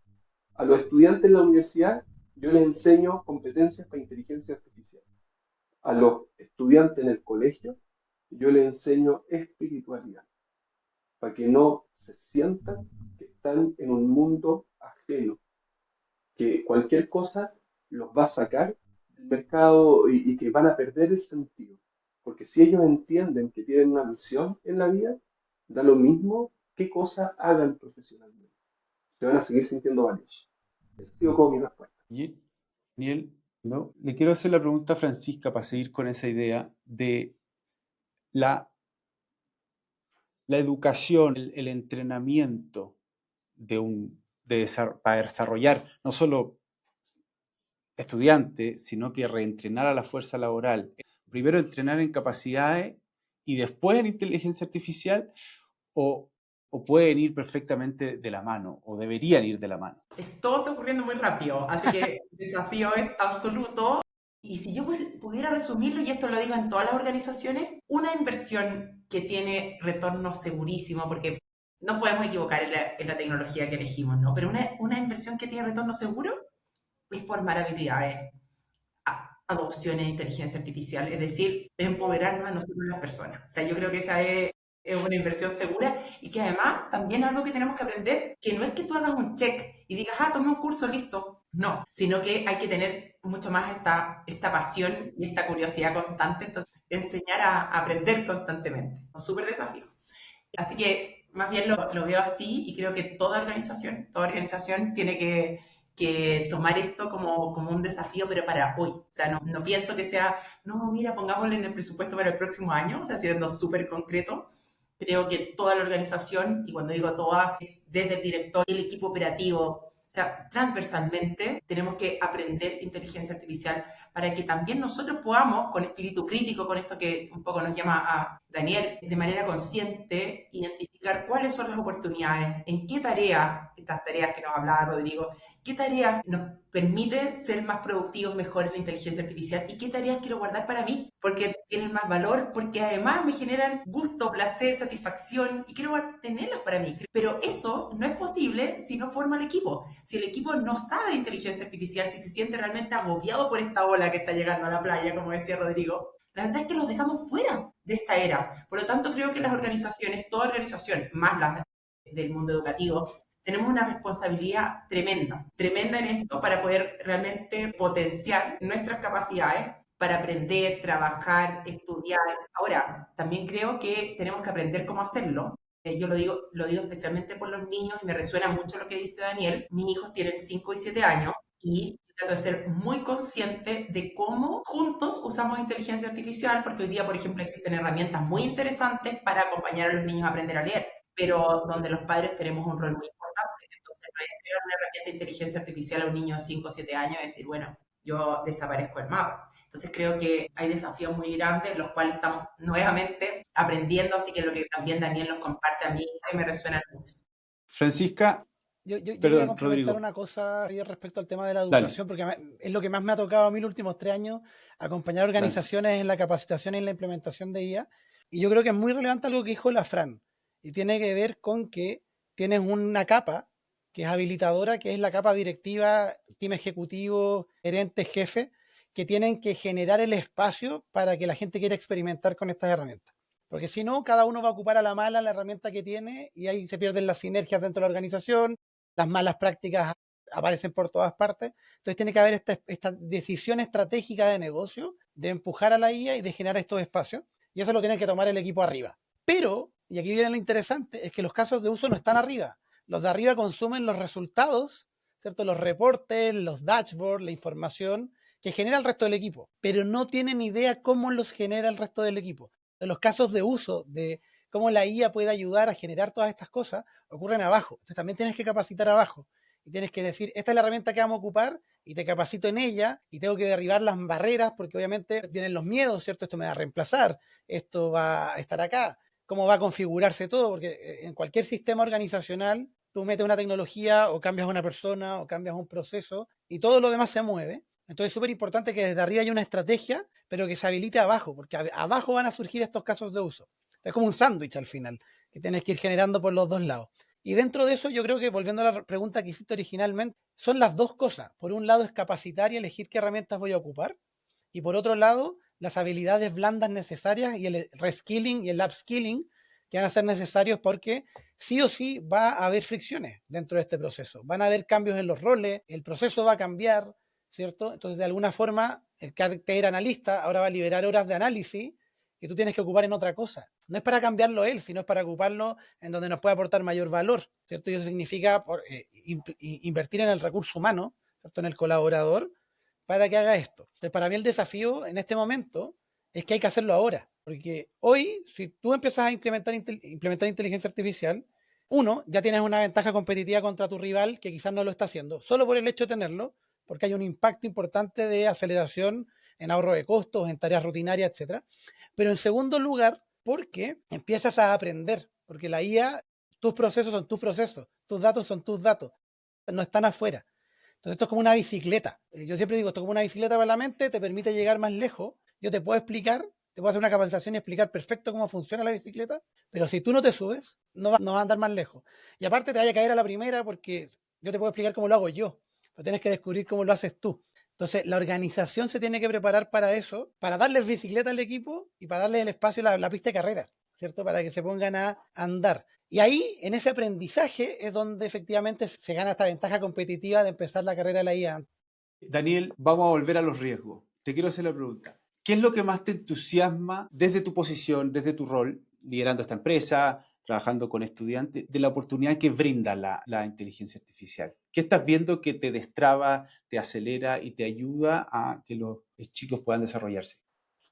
A los estudiantes en la universidad yo les enseño competencias para inteligencia artificial. A los estudiantes en el colegio yo les enseño espiritualidad, para que no se sientan que están en un mundo ajeno, que cualquier cosa los va a sacar del mercado y que van a perder el sentido. Porque si ellos entienden que tienen una misión en la vida, da lo mismo qué cosa hagan profesionalmente. Se van a seguir sintiendo valiosos. Esa ha sido como mi respuesta.
Y, Daniel, ¿no? Le quiero hacer la pregunta a Francisca para seguir con esa idea de la, la educación, el entrenamiento para desarrollar no solo estudiante, sino que reentrenar a la fuerza laboral. Primero entrenar en capacidades y después en inteligencia artificial, o pueden ir perfectamente de la mano, o deberían ir de la mano.
Todo está ocurriendo muy rápido, así que el desafío es absoluto. Y si yo pudiera resumirlo, y esto lo digo en todas las organizaciones, una inversión que tiene retorno segurísimo, porque no podemos equivocar en la tecnología que elegimos, ¿no? Pero una inversión que tiene retorno seguro es formar habilidades, adopción de inteligencia artificial, es decir, empoderarnos a nosotros las personas. O sea, yo creo que esa es una inversión segura y que además también es algo que tenemos que aprender, que no es que tú hagas un check y digas, tomé un curso, listo. No, sino que hay que tener mucho más esta pasión y esta curiosidad constante, entonces enseñar a aprender constantemente. Un súper desafío. Así que más bien lo veo así y creo que toda organización tiene que tomar esto como un desafío, pero para hoy. O sea, no pienso que sea, no, mira, pongámoslo en el presupuesto para el próximo año, o sea, siendo súper concreto. Creo que toda la organización, y cuando digo toda, es desde el director y el equipo operativo, o sea, transversalmente tenemos que aprender inteligencia artificial para que también nosotros podamos, con espíritu crítico, con esto que un poco nos llama a Daniel, de manera consciente, identificar cuáles son las oportunidades, en qué tareas, estas tareas que nos hablaba Rodrigo, qué tareas nos permiten ser más productivos, mejor en la inteligencia artificial y qué tareas quiero guardar para mí, porque tienen más valor, porque además me generan gusto, placer, satisfacción y quiero tenerlas para mí. Pero eso no es posible si no forma el equipo. Si el equipo no sabe de inteligencia artificial, si se siente realmente agobiado por esta ola que está llegando a la playa, como decía Rodrigo, la verdad es que los dejamos fuera de esta era. Por lo tanto, creo que las organizaciones, toda organización, más las del mundo educativo, tenemos una responsabilidad tremenda en esto para poder realmente potenciar nuestras capacidades para aprender, trabajar, estudiar. Ahora, también creo que tenemos que aprender cómo hacerlo. Yo lo digo especialmente por los niños y me resuena mucho lo que dice Daniel. Mis hijos tienen 5 y 7 años y trato de ser muy consciente de cómo juntos usamos inteligencia artificial, porque hoy día, por ejemplo, existen herramientas muy interesantes para acompañar a los niños a aprender a leer, pero donde los padres tenemos un rol muy importante. Entonces, no es crear una herramienta de inteligencia artificial a un niño de 5 o 7 años y decir, bueno, yo desaparezco del mapa. Entonces creo que hay desafíos muy grandes, los cuales estamos nuevamente aprendiendo, así que lo que también Daniel nos comparte a mí me resuena mucho.
Francisca,
Yo quería
perdón,
complementar
Rodrigo,
una cosa respecto al tema de la
dale,
educación, porque es lo que más me ha tocado a mí los últimos 3 años, acompañar
lance.
organizaciones en la capacitación y en la implementación de IA. Y yo creo que es muy relevante algo que dijo la Fran, y tiene que ver con que tienes una capa que es habilitadora, que es la capa directiva, team ejecutivo, gerente, jefe, que tienen que generar el espacio para que la gente quiera experimentar con estas herramientas. Porque si no, cada uno va a ocupar a la mala la herramienta que tiene y ahí se pierden las sinergias dentro de la organización, las malas prácticas aparecen por todas partes. Entonces tiene que haber esta decisión estratégica de negocio de empujar a la IA y de generar estos espacios. Y eso lo tiene que tomar el equipo arriba. Pero, y aquí viene lo interesante, es que los casos de uso no están arriba. Los de arriba consumen los resultados, ¿cierto? Los reportes, los dashboards, la información que genera el resto del equipo, pero no tienen idea cómo los genera el resto del equipo. De los casos de uso, de cómo la IA puede ayudar a generar todas estas cosas, ocurren abajo. Entonces también tienes que capacitar abajo y tienes que decir, esta es la herramienta que vamos a ocupar y te capacito en ella y tengo que derribar las barreras porque obviamente tienen los miedos, ¿cierto? Esto me va a reemplazar, esto va a estar acá, cómo va a configurarse todo, porque en cualquier sistema organizacional tú metes una tecnología o cambias una persona o cambias un proceso y todo lo demás se mueve. Entonces es súper importante que desde arriba haya una estrategia, pero que se habilite abajo, porque abajo van a surgir estos casos de uso. Es como un sándwich al final, que tienes que ir generando por los dos lados. Y dentro de eso, yo creo que, volviendo a la pregunta que hiciste originalmente, son las dos cosas. Por un lado es capacitar y elegir qué herramientas voy a ocupar. Y por otro lado, las habilidades blandas necesarias y el reskilling y el upskilling que van a ser necesarios porque sí o sí va a haber fricciones dentro de este proceso. Van a haber cambios en los roles, el proceso va a cambiar, ¿cierto? Entonces, de alguna forma, el que era analista ahora va a liberar horas de análisis que tú tienes que ocupar en otra cosa. No es para cambiarlo él, sino es para ocuparlo en donde nos puede aportar mayor valor, ¿cierto? Y eso significa invertir en el recurso humano, ¿cierto? En el colaborador, para que haga esto. Entonces, para mí el desafío en este momento es que hay que hacerlo ahora, porque hoy, si tú empiezas a implementar inteligencia artificial, uno, ya tienes una ventaja competitiva contra tu rival que quizás no lo está haciendo, solo por el hecho de tenerlo, porque hay un impacto importante de aceleración en ahorro de costos, en tareas rutinarias, etcétera. Pero en segundo lugar, porque empiezas a aprender, porque la IA, tus procesos son tus procesos, tus datos son tus datos, no están afuera. Entonces esto es como una bicicleta. Yo siempre digo, esto es como una bicicleta para la mente, te permite llegar más lejos. Yo te puedo explicar, te puedo hacer una capacitación y explicar perfecto cómo funciona la bicicleta, pero si tú no te subes, no vas a andar más lejos. Y aparte te vaya a caer a la primera porque yo te puedo explicar cómo lo hago yo, pero tienes que descubrir cómo lo haces tú. Entonces, la organización se tiene que preparar para eso, para darles bicicleta al equipo y para darles el espacio, la pista de carrera, ¿cierto? Para que se pongan a andar. Y ahí, en ese aprendizaje, es donde efectivamente se gana esta ventaja competitiva de empezar la carrera de la IA.
Daniel, vamos a volver a los riesgos. Te quiero hacer la pregunta. ¿Qué es lo que más te entusiasma desde tu posición, desde tu rol, liderando esta empresa, trabajando con estudiantes, de la oportunidad que brinda la inteligencia artificial? ¿Qué estás viendo que te destraba, te acelera y te ayuda a que los chicos puedan desarrollarse?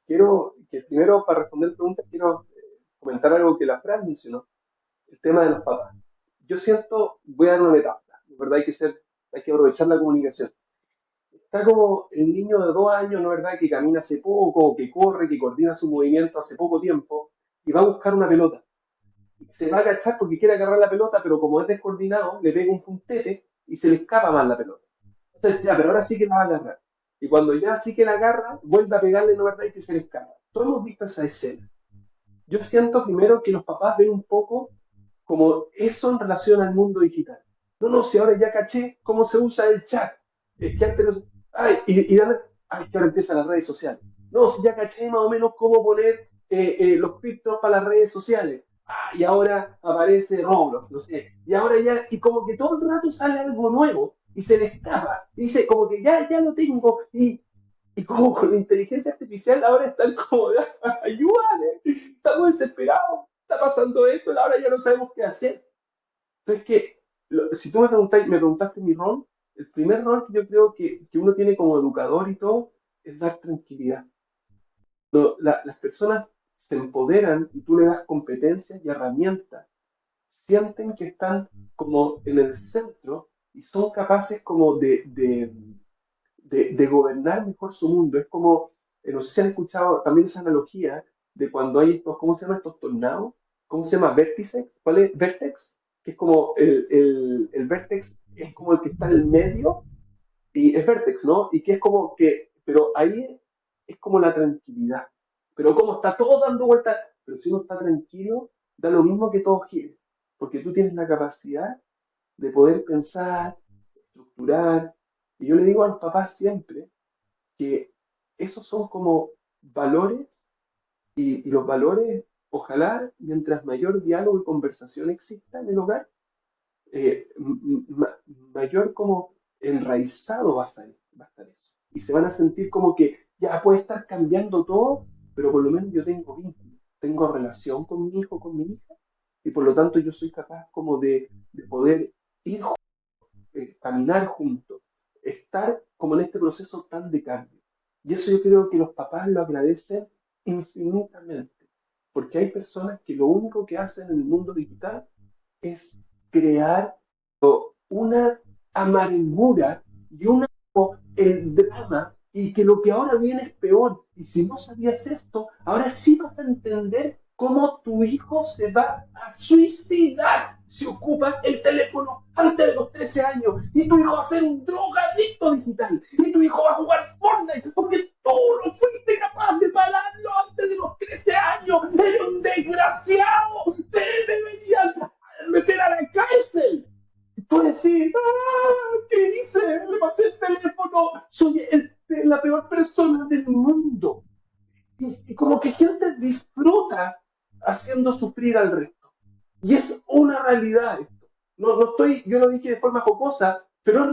Quiero que primero, para responder preguntas, quiero comentar algo que la Fran mencionó, el tema de los papás. Yo siento, voy a dar una metáfora, de verdad hay que aprovechar la comunicación. Está como el niño de 2 años, ¿no es verdad?, que camina hace poco, que corre, que coordina su movimiento hace poco tiempo y va a buscar una pelota. Se va a agachar porque quiere agarrar la pelota, pero como es descoordinado, le pega un puntete y se le escapa más la pelota. Entonces, ya, pero ahora sí que la va a agarrar. Y cuando ya sí que la agarra, vuelve a pegarle, ¿no es verdad?, y que se le escapa. Todos hemos visto esa escena. Yo siento primero que los papás ven un poco como eso en relación al mundo digital. No, no, si ahora ya caché cómo se usa el chat. Es que antes no se... Ay, ay, que ahora empiezan las redes sociales. No, si ya caché más o menos cómo poner los filtros para las redes sociales. Ah, y ahora aparece Roblox, no sé. Y ahora ya, y como que todo el rato sale algo nuevo y se le escapa. Dice, como que ya lo tengo. Y como con la inteligencia artificial ahora están como, ayúdame, estamos desesperados, está pasando esto, ahora ya no sabemos qué hacer. Entonces, si tú me preguntaste mi rol, el primer rol que yo creo que uno tiene como educador y todo, es dar tranquilidad. Las personas se empoderan y tú le das competencias y herramientas, sienten que están como en el centro y son capaces como de gobernar mejor su mundo. Es como, no sé si han escuchado también esa analogía de cuando hay estos, ¿cómo se llama estos tornados? ¿Cómo se llama? ¿Vértices? ¿Cuál es? ¿Vértex? Que es como el vértex es como el que está en el medio y es vértex, ¿no? Y que es como que, pero ahí es como la tranquilidad. Pero como está todo dando vueltas, pero si uno está tranquilo, da lo mismo que todo gire, porque tú tienes la capacidad de poder pensar, estructurar. Y yo le digo a los papás siempre que esos son como valores y los valores, ojalá, mientras mayor diálogo y conversación exista en el hogar, mayor como enraizado va a estar eso. Y se van a sentir como que ya puede estar cambiando todo, pero por lo menos yo tengo vínculo, tengo relación con mi hijo, con mi hija, y por lo tanto yo soy capaz como de poder ir, caminar juntos, estar como en este proceso tan de cambio. Y eso yo creo que los papás lo agradecen infinitamente, porque hay personas que lo único que hacen en el mundo digital es crear una amargura y el drama, y que lo que ahora viene es peor. Y si no sabías esto, ahora sí vas a entender cómo tu hijo se va a suicidar si ocupa el teléfono antes de los 13 años. Y tu hijo va a ser un drogadicto digital. Y tu hijo va a jugar Fortnite porque tú no fuiste capaz de pararlo antes de los 13 años. ¡Eres un desgraciado! ¡Te deberían meter a la cárcel! Tú decís, ¿qué hice? Le pasé el teléfono, soy la peor persona del mundo. Y como que gente disfruta haciendo sufrir al resto. Y es una realidad esto. Yo lo dije de forma jocosa, pero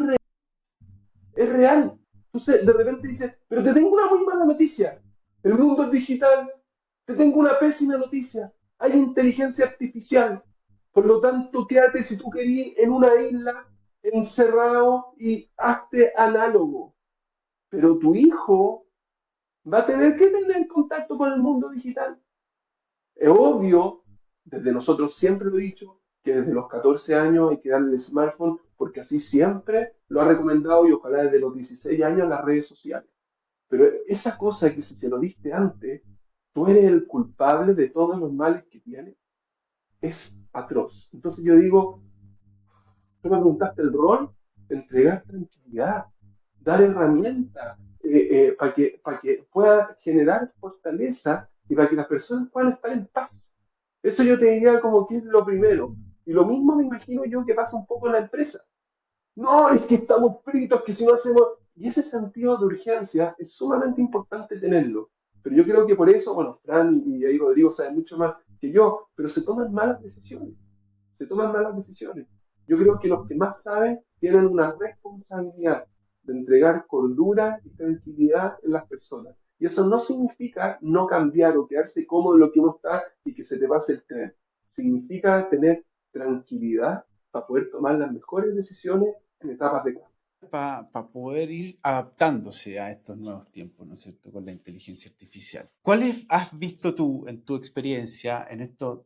es real. Entonces, de repente dices, pero te tengo una muy mala noticia. El mundo es digital. Te tengo una pésima noticia. Hay inteligencia artificial. Por lo tanto, quédate si tú querías en una isla, encerrado y hazte análogo. Pero tu hijo va a tener que tener contacto con el mundo digital. Es obvio, desde nosotros siempre lo he dicho, que desde los 14 años hay que darle el smartphone, porque así siempre lo ha recomendado y ojalá desde los 16 años las redes sociales. Pero esa cosa que si se lo diste antes, tú eres el culpable de todos los males que tiene, es atroz. Entonces yo digo, tú me preguntaste el rol, entregar tranquilidad, dar herramientas para que pueda generar fortaleza y para que las personas puedan estar en paz. Eso yo te diría como que es lo primero. Y lo mismo me imagino yo que pasa un poco en la empresa. No, es que estamos fritos, que si no hacemos... Y ese sentido de urgencia es sumamente importante tenerlo. Pero yo creo que por eso, bueno, Fran y ahí Rodrigo saben mucho más que yo, pero se toman malas decisiones. Se toman malas decisiones. Yo creo que los que más saben tienen una responsabilidad de entregar cordura y tranquilidad en las personas. Y eso no significa no cambiar o quedarse cómodo en lo que uno está y que se te pase el tren. Significa tener tranquilidad para poder tomar las mejores decisiones en etapas de cambio.
Para poder ir adaptándose a estos nuevos tiempos, ¿no es cierto?, con la inteligencia artificial. ¿Cuáles has visto tú en tu experiencia en estos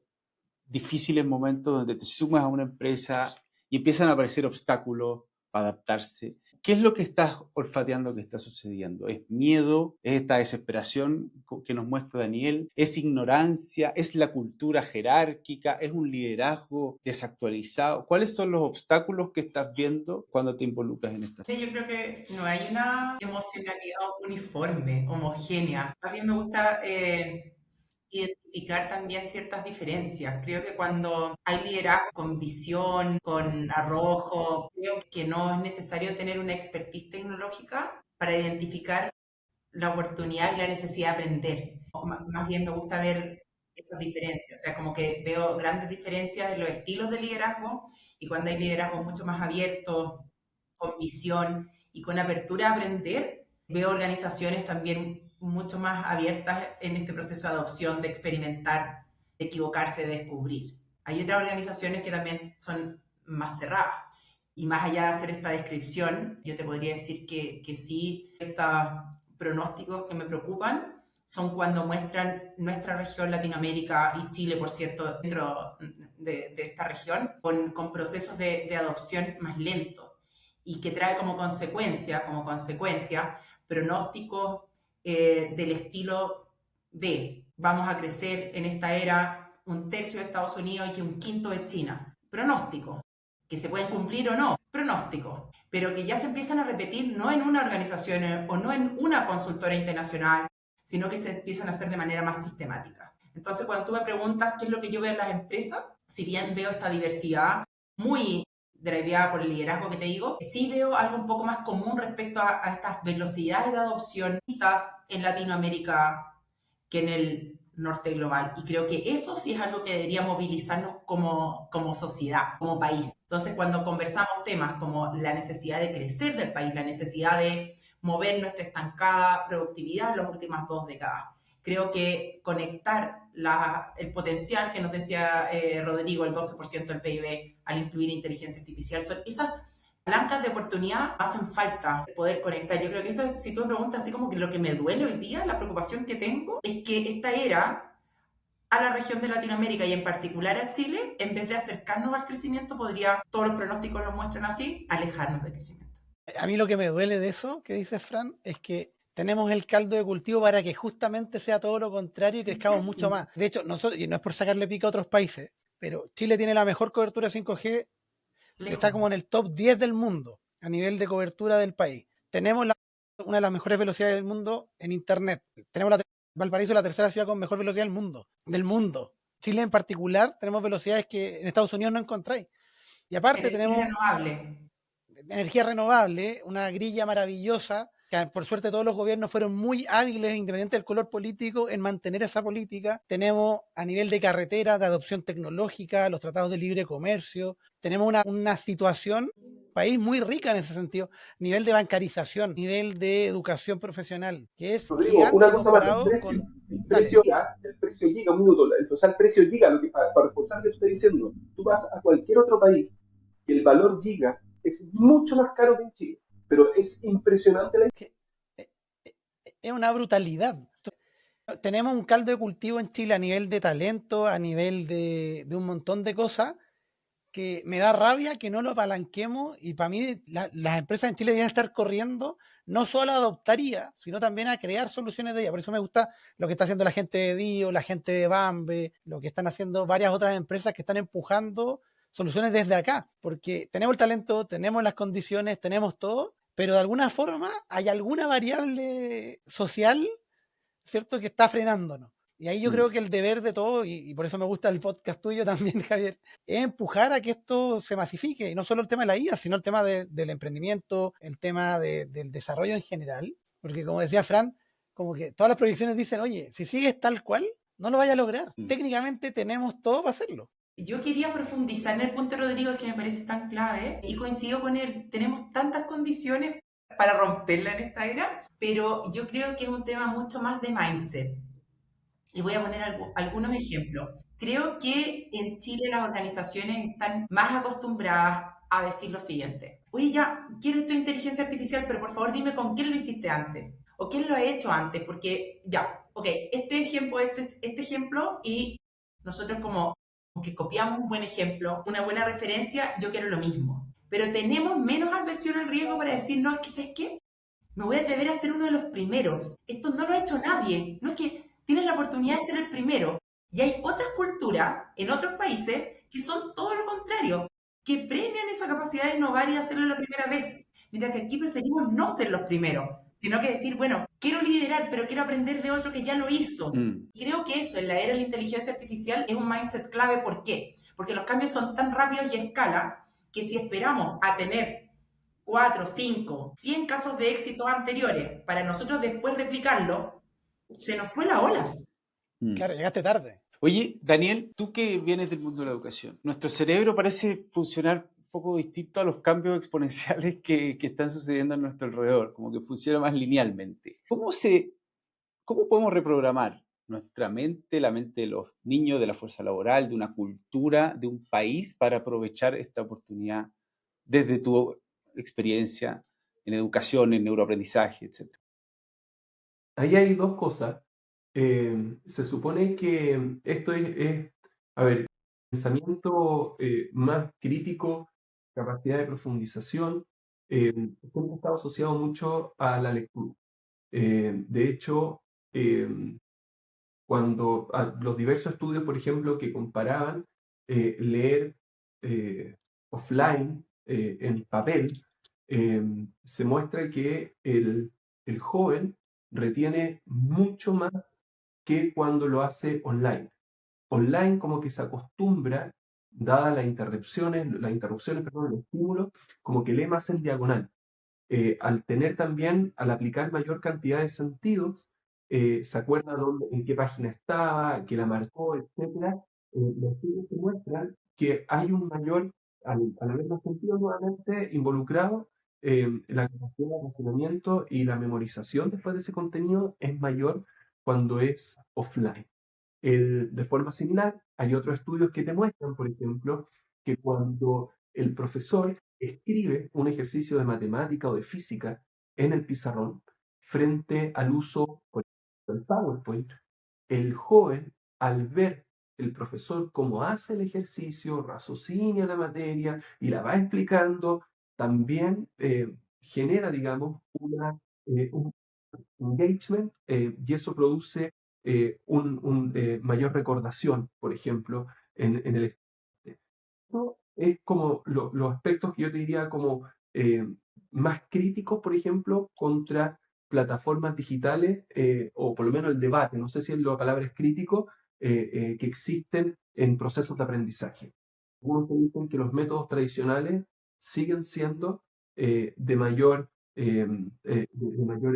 difíciles momentos donde te sumas a una empresa y empiezan a aparecer obstáculos para adaptarse? ¿Qué es lo que estás olfateando que está sucediendo? ¿Es miedo? ¿Es esta desesperación que nos muestra Daniel? ¿Es ignorancia? ¿Es la cultura jerárquica? ¿Es un liderazgo desactualizado? ¿Cuáles son los obstáculos que estás viendo cuando te involucras en esta?
Yo creo que no hay una emocionalidad uniforme, homogénea. Más bien me gusta identificar también ciertas diferencias. Creo que cuando hay liderazgo con visión, con arrojo, creo que no es necesario tener una expertise tecnológica para identificar la oportunidad y la necesidad de aprender. Más bien me gusta ver esas diferencias, o sea, como que veo grandes diferencias en los estilos de liderazgo y cuando hay liderazgo mucho más abierto, con visión y con apertura a aprender, veo organizaciones también mucho más abiertas en este proceso de adopción, de experimentar, de equivocarse, de descubrir. Hay otras organizaciones que también son más cerradas. Y más allá de hacer esta descripción, yo te podría decir que sí, estos pronósticos que me preocupan son cuando muestran nuestra región, Latinoamérica y Chile, por cierto, dentro de esta región, con procesos de adopción más lentos y que trae como consecuencia pronósticos del estilo de vamos a crecer en esta era 1/3 de Estados Unidos y 1/5 de China. Pronóstico, que se pueden cumplir o no, pronóstico, pero que ya se empiezan a repetir no en una organización o no en una consultora internacional, sino que se empiezan a hacer de manera más sistemática. Entonces, cuando tú me preguntas qué es lo que yo veo en las empresas, si bien veo esta diversidad muy driveada por el liderazgo que te digo, sí veo algo un poco más común respecto a estas velocidades de adopción en Latinoamérica que en el norte global. Y creo que eso sí es algo que debería movilizarnos como sociedad, como país. Entonces, cuando conversamos temas como la necesidad de crecer del país, la necesidad de mover nuestra estancada productividad en las últimas 2 décadas, creo que conectar el potencial que nos decía Rodrigo, el 12% del PIB, al incluir inteligencia artificial, son esas palancas de oportunidad hacen falta poder conectar. Yo creo que eso, si tú me preguntas así como que lo que me duele hoy día, la preocupación que tengo, es que esta era a la región de Latinoamérica y en particular a Chile, en vez de acercarnos al crecimiento, podría, todos los pronósticos lo muestran así, alejarnos del crecimiento.
A mí lo que me duele de eso que dice Fran es que tenemos el caldo de cultivo para que justamente sea todo lo contrario y crezcamos mucho
Exacto.
más. De hecho, nosotros, y no es por sacarle pica a otros países, pero Chile tiene la mejor cobertura 5G, está
Lejos.
como en el top 10 del mundo a nivel de cobertura del país. Tenemos una de las mejores velocidades del mundo en Internet. Tenemos Valparaíso, la tercera ciudad con mejor velocidad del mundo. Del mundo. Chile en particular, tenemos velocidades que en Estados Unidos no encontráis. Y aparte
Energía
tenemos
renovable.
energía renovable, una grilla maravillosa, que por suerte todos los gobiernos fueron muy hábiles, independiente del color político, en mantener esa política. Tenemos a nivel de carretera, de adopción tecnológica, los tratados de libre comercio, tenemos una situación, país muy rica en ese sentido, nivel de bancarización, nivel de educación profesional, que es
Rodrigo, una
gigante
cosa más,
comparado con...
el
Dale.
precio, ya, el precio giga, un minuto, o sea, el precio giga, lo que, para reforzar lo que estoy diciendo, tú vas a cualquier otro país y el valor giga es mucho más caro que en Chile, pero es impresionante la...
Que, eh, es una brutalidad. Tenemos un caldo de cultivo en Chile a nivel de talento, a nivel de un montón de cosas que me da rabia que no lo apalanquemos y para mí las empresas en Chile deben estar corriendo no solo a adoptar IA, sino también a crear soluciones de IA. Por eso me gusta lo que está haciendo la gente de DIO, la gente de Bambe, lo que están haciendo varias otras empresas que están empujando soluciones desde acá, porque tenemos el talento, tenemos las condiciones, tenemos todo, pero de alguna forma hay alguna variable social, ¿cierto?, que está frenándonos. Y ahí yo creo que el deber de todo, y por eso me gusta el podcast tuyo también, Javier, es empujar a que esto se masifique. Y no solo el tema de la IA, sino el tema del emprendimiento, el tema del desarrollo en general. Porque como decía Fran, como que todas las proyecciones dicen, oye, si sigues tal cual, no lo vaya a lograr. Técnicamente tenemos todo para hacerlo.
Yo quería profundizar en el punto de Rodrigo que me parece tan clave y coincido con él. Tenemos tantas condiciones para romperla en esta era, pero yo creo que es un tema mucho más de mindset. Y voy a poner algunos ejemplos. Creo que en Chile las organizaciones están más acostumbradas a decir lo siguiente. Oye, ya, quiero esto de inteligencia artificial, pero por favor dime con quién lo hiciste antes. O quién lo ha hecho antes, porque ya, ok, este ejemplo y nosotros como que copiamos un buen ejemplo, una buena referencia, yo quiero lo mismo. Pero tenemos menos adversión al riesgo para decir, no, es que, ¿sabes qué? Me voy a atrever a ser uno de los primeros. Esto no lo ha hecho nadie. No es que tienes la oportunidad de ser el primero. Y hay otras culturas en otros países que son todo lo contrario, que premian esa capacidad de innovar y de hacerlo la primera vez. Mientras que aquí preferimos no ser los primeros, sino que decir, bueno, quiero liderar, pero quiero aprender de otro que ya lo hizo. Y creo que eso, en la era de la inteligencia artificial, es un mindset clave. ¿Por qué? Porque los cambios son tan rápidos y a escala que si esperamos a tener 4, 5, 100 casos de éxito anteriores para nosotros después replicarlo, se nos fue la ola.
Claro, llegaste tarde.
Oye, Daniel, tú que vienes del mundo de la educación, nuestro cerebro parece funcionar un poco distinto a los cambios exponenciales que están sucediendo a nuestro alrededor, como que funciona más linealmente. ¿Cómo podemos reprogramar nuestra mente, la mente de los niños, de la fuerza laboral, de una cultura, de un país para aprovechar esta oportunidad desde tu experiencia en educación, en neuroaprendizaje, etcétera?
Ahí hay dos cosas. Se supone que esto a ver, pensamiento más crítico, capacidad de profundización, siempre ha estado asociado mucho a la lectura. De hecho, cuando los diversos estudios, por ejemplo, que comparaban leer offline en papel, se muestra que el joven retiene mucho más que cuando lo hace online. Online como que se acostumbra, dadas las interrupciones, perdón, los estímulos, como que lee más en diagonal. Al aplicar mayor cantidad de sentidos, se acuerda en qué página estaba, que la marcó, etcétera. Los estudios te muestran que hay un mayor, al haber los sentidos nuevamente involucrados, la capacidad de razonamiento y la memorización después de ese contenido es mayor cuando es offline. De forma similar, hay otros estudios que te muestran, por ejemplo, que cuando el profesor escribe un ejercicio de matemática o de física en el pizarrón, frente al uso, por ejemplo, del PowerPoint, el joven, al ver el profesor cómo hace el ejercicio, raciocina la materia y la va explicando, también genera, digamos, un engagement, y eso produce mayor recordación, por ejemplo, en el estudiante. Esto es como los aspectos que yo te diría como más críticos, por ejemplo, contra plataformas digitales, o por lo menos el debate, no sé si la palabra es crítico, que existen en procesos de aprendizaje. Algunos te dicen que los métodos tradicionales siguen siendo de mayor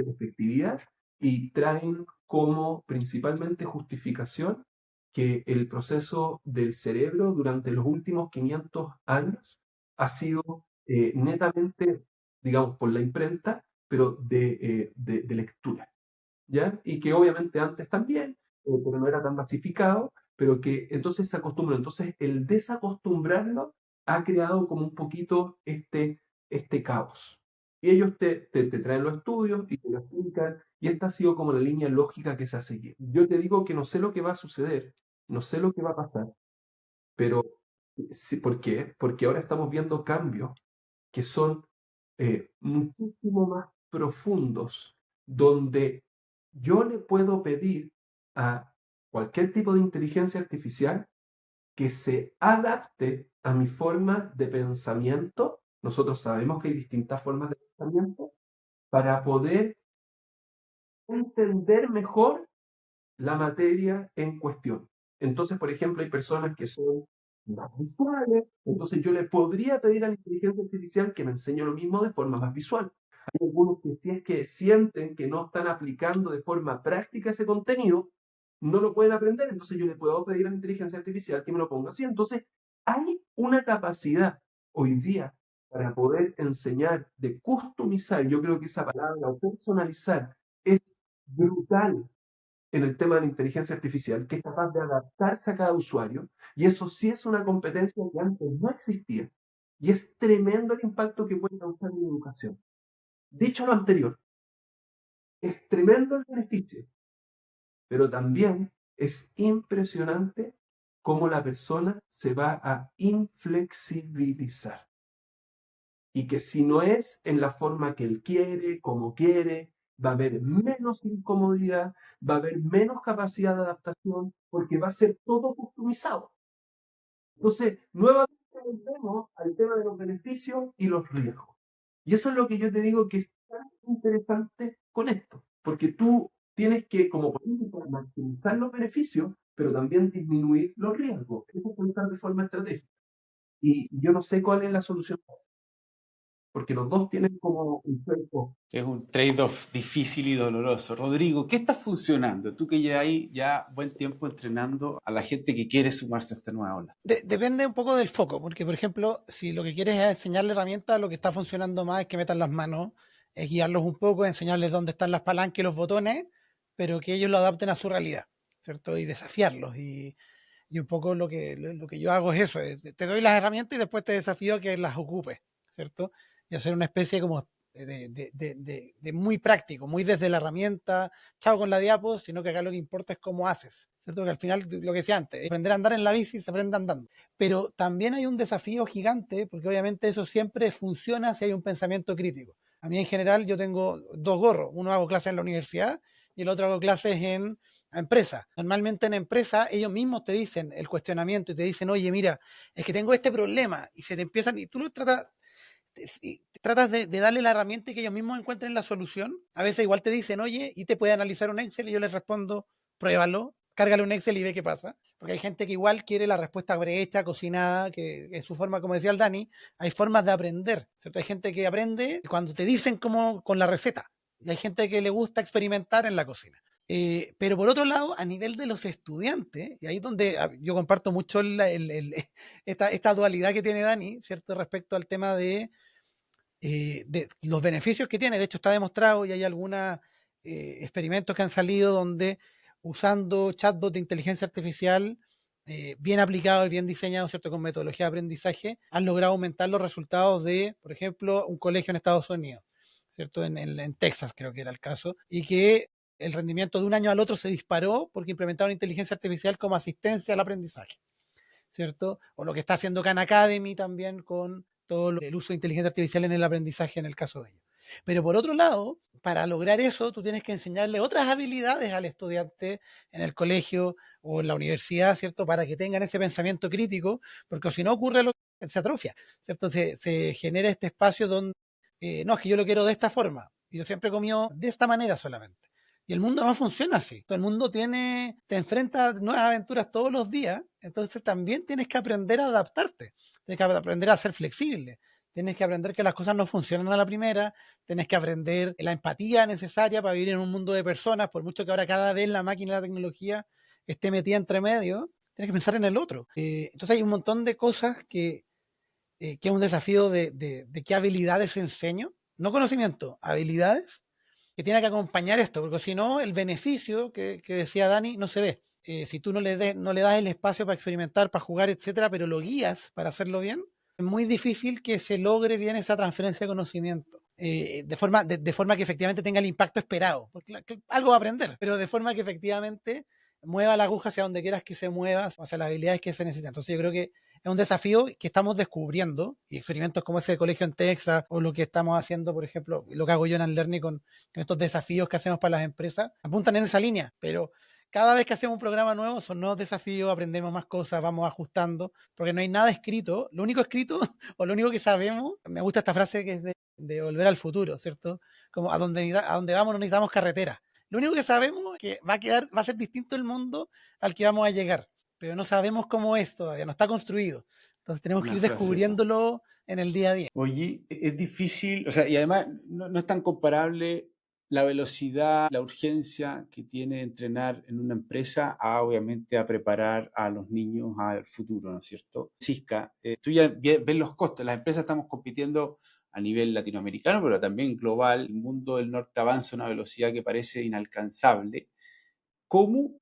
efectividad y traen como principalmente justificación que el proceso del cerebro durante los últimos 500 años ha sido netamente, digamos, por la imprenta, pero de lectura, ¿ya? Y que obviamente antes también, pero no era tan masificado, pero que entonces se acostumbró. Entonces el desacostumbrarlo ha creado como un poquito este caos. Y ellos te traen los estudios y te lo explican, y esta ha sido como la línea lógica que se ha seguido. Yo te digo que no sé lo que va a suceder, no sé lo que va a pasar, pero sí, ¿por qué? Porque ahora estamos viendo cambios que son muchísimo más profundos, donde yo le puedo pedir a cualquier tipo de inteligencia artificial que se adapte a mi forma de pensamiento. Nosotros sabemos que hay distintas formas de pensamiento para poder entender mejor la materia en cuestión. Entonces, por ejemplo, hay personas que son más visuales, entonces yo le podría pedir a la inteligencia artificial que me enseñe lo mismo de forma más visual. Hay algunos que si es que sienten que no están aplicando de forma práctica ese contenido, no lo pueden aprender, entonces yo le puedo pedir a la inteligencia artificial que me lo ponga así. Entonces, hay una capacidad hoy día para poder enseñar, de customizar, yo creo que esa palabra, o personalizar, es brutal en el tema de la inteligencia artificial, que es capaz de adaptarse a cada usuario, y eso sí es una competencia que antes no existía. Y es tremendo el impacto que puede causar en la educación. Dicho lo anterior, es tremendo el beneficio, pero también es impresionante cómo la persona se va a inflexibilizar. Y que si no es en la forma que él quiere, como quiere, va a haber menos incomodidad, va a haber menos capacidad de adaptación, porque va a ser todo customizado. Entonces, nuevamente volvemos al tema de los beneficios y los riesgos. Y eso es lo que yo te digo que es tan interesante con esto, porque tú tienes que, como política, maximizar los beneficios, pero también disminuir los riesgos. Eso es pensar de forma estratégica. Y yo no sé cuál es la solución, porque los dos tienen como un cuerpo.
Es un trade-off difícil y doloroso. Rodrigo, ¿qué está funcionando? Tú que ya hay ya buen tiempo entrenando a la gente que quiere sumarse a esta nueva ola.
Depende un poco del foco, porque por ejemplo, si lo que quieres es enseñarle herramientas, lo que está funcionando más es que metan las manos, es guiarlos un poco, enseñarles dónde están las palancas y los botones, pero que ellos lo adapten a su realidad, ¿cierto? Y desafiarlos. Y un poco lo que yo hago es eso, te doy las herramientas y después te desafío a que las ocupes, ¿cierto? Y hacer una especie como de muy práctico, muy desde la herramienta, chao con la diapo, sino que acá lo que importa es cómo haces, ¿cierto? Que al final, lo que decía antes, aprender a andar en la bici se aprende andando. Pero también hay un desafío gigante, porque obviamente eso siempre funciona si hay un pensamiento crítico. A mí en general yo tengo dos gorros, uno hago clases en la universidad y el otro hago clases en empresa. Normalmente en empresa ellos mismos te dicen el cuestionamiento y te dicen, oye, mira, es que tengo este problema y se te empiezan, y tú lo tratas de darle la herramienta y que ellos mismos encuentren la solución. A veces igual te dicen, oye, y te puede analizar un Excel y yo les respondo, pruébalo, cárgale un Excel y ve qué pasa. Porque hay gente que igual quiere la respuesta prehecha, cocinada, que es su forma, como decía el Dani, hay formas de aprender, ¿cierto? Hay gente que aprende cuando te dicen cómo con la receta y hay gente que le gusta experimentar en la cocina. Pero por otro lado, a nivel de los estudiantes, y ahí es donde yo comparto mucho esta dualidad que tiene Dani, ¿cierto? Respecto al tema de los beneficios que tiene. De hecho, está demostrado y hay algunos experimentos que han salido donde usando chatbots de inteligencia artificial bien aplicados y bien diseñados, ¿cierto? Con metodología de aprendizaje, han logrado aumentar los resultados de, por ejemplo, un colegio en Estados Unidos, ¿cierto? En Texas creo que era el caso, y que el rendimiento de un año al otro se disparó porque implementaron inteligencia artificial como asistencia al aprendizaje, ¿cierto? O lo que está haciendo Khan Academy también con todo el uso de inteligencia artificial en el aprendizaje en el caso de ellos. Pero por otro lado, para lograr eso, tú tienes que enseñarle otras habilidades al estudiante en el colegio o en la universidad, ¿cierto? Para que tengan ese pensamiento crítico, porque si no ocurre lo que se atrofia, ¿cierto? Se genera este espacio donde, no, es que yo lo quiero de esta forma, y yo siempre he comido de esta manera solamente. Y el mundo no funciona así. Todo el mundo te enfrenta a nuevas aventuras todos los días, entonces también tienes que aprender a adaptarte, tienes que aprender a ser flexible, tienes que aprender que las cosas no funcionan a la primera, tienes que aprender la empatía necesaria para vivir en un mundo de personas, por mucho que ahora cada vez la máquina y la tecnología esté metida entre medio, tienes que pensar en el otro. Entonces hay un montón de cosas que es un desafío de qué habilidades enseño, no conocimiento, habilidades que tiene que acompañar esto, porque si no, el beneficio que decía Dani no se ve. Si tú no le das el espacio para experimentar, para jugar, etcétera, pero lo guías para hacerlo bien, es muy difícil que se logre bien esa transferencia de conocimiento. De forma que efectivamente tenga el impacto esperado, porque que algo va a aprender, pero de forma que efectivamente mueva la aguja hacia donde quieras que se mueva, hacia las habilidades que se necesitan. Entonces yo creo que es un desafío que estamos descubriendo y experimentos como ese de colegio en Texas o lo que estamos haciendo, por ejemplo, lo que hago yo en Learning con estos desafíos que hacemos para las empresas, apuntan en esa línea, pero cada vez que hacemos un programa nuevo son nuevos desafíos, aprendemos más cosas, vamos ajustando, porque no hay nada escrito. Lo único escrito o lo único que sabemos, me gusta esta frase que es de Volver al Futuro, ¿cierto? Como a donde vamos no necesitamos carretera. Lo único que sabemos es que va a ser distinto el mundo al que vamos a llegar, pero no sabemos cómo es todavía, no está construido. Entonces tenemos que
Una
ir
frase esa.
descubriéndolo en el día a día.
Oye, es difícil, o sea, y además no es tan comparable la velocidad, la urgencia que tiene entrenar en una empresa a, obviamente, a preparar a los niños al futuro, ¿no es cierto? Cisca, tú ya ves los costos, las empresas estamos compitiendo a nivel latinoamericano, pero también global, el mundo del norte avanza a una velocidad que parece inalcanzable.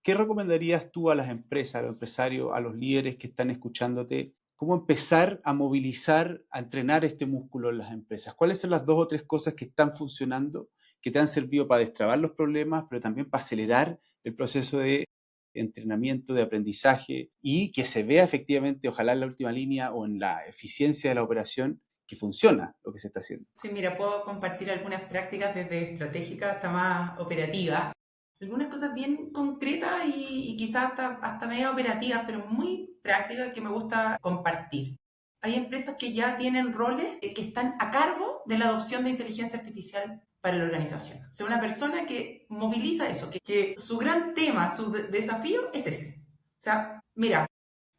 ¿Qué recomendarías tú a las empresas, a los empresarios, a los líderes que están escuchándote? ¿Cómo empezar a movilizar, a entrenar este músculo en las empresas? ¿Cuáles son las 2 o 3 cosas que están funcionando, que te han servido para destrabar los problemas, pero también para acelerar el proceso de entrenamiento, de aprendizaje y que se vea efectivamente, ojalá en la última línea o en la eficiencia de la operación, que funciona lo que se está haciendo?
Sí, mira, puedo compartir algunas prácticas desde estratégica hasta más operativa. Algunas cosas bien concretas y quizás hasta medio operativas, pero muy prácticas que me gusta compartir. Hay empresas que ya tienen roles que están a cargo de la adopción de inteligencia artificial para la organización. O sea, una persona que moviliza eso, que su gran tema, su desafío es ese. O sea, mira,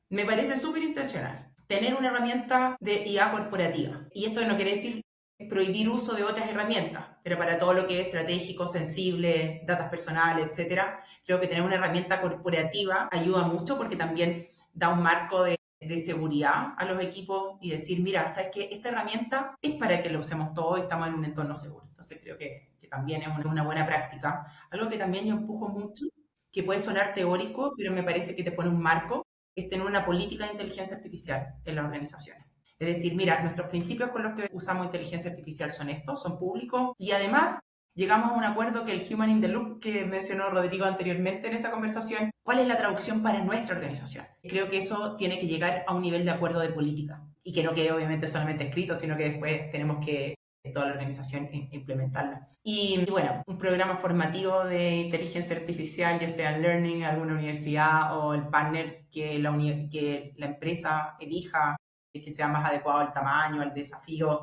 me parece súper intencional tener una herramienta de IA corporativa. Y esto no quiere decir prohibir uso de otras herramientas, pero para todo lo que es estratégico, sensible, datos personales, etcétera, creo que tener una herramienta corporativa ayuda mucho porque también da un marco de seguridad a los equipos y decir, mira, sabes que esta herramienta es para que la usemos todos y estamos en un entorno seguro. Entonces creo que también es una buena práctica. Algo que también yo empujo mucho, que puede sonar teórico, pero me parece que te pone un marco, es tener una política de inteligencia artificial en las organizaciones. Es decir, mira, nuestros principios con los que usamos inteligencia artificial son estos, son públicos y además llegamos a un acuerdo que el Human in the Loop que mencionó Rodrigo anteriormente en esta conversación, ¿cuál es la traducción para nuestra organización? Creo que eso tiene que llegar a un nivel de acuerdo de política y que no quede obviamente solamente escrito, sino que después tenemos que toda la organización implementarla. Y bueno, un programa formativo de inteligencia artificial, ya sea Learning, alguna universidad o el partner que la empresa elija, que sea más adecuado al tamaño, al desafío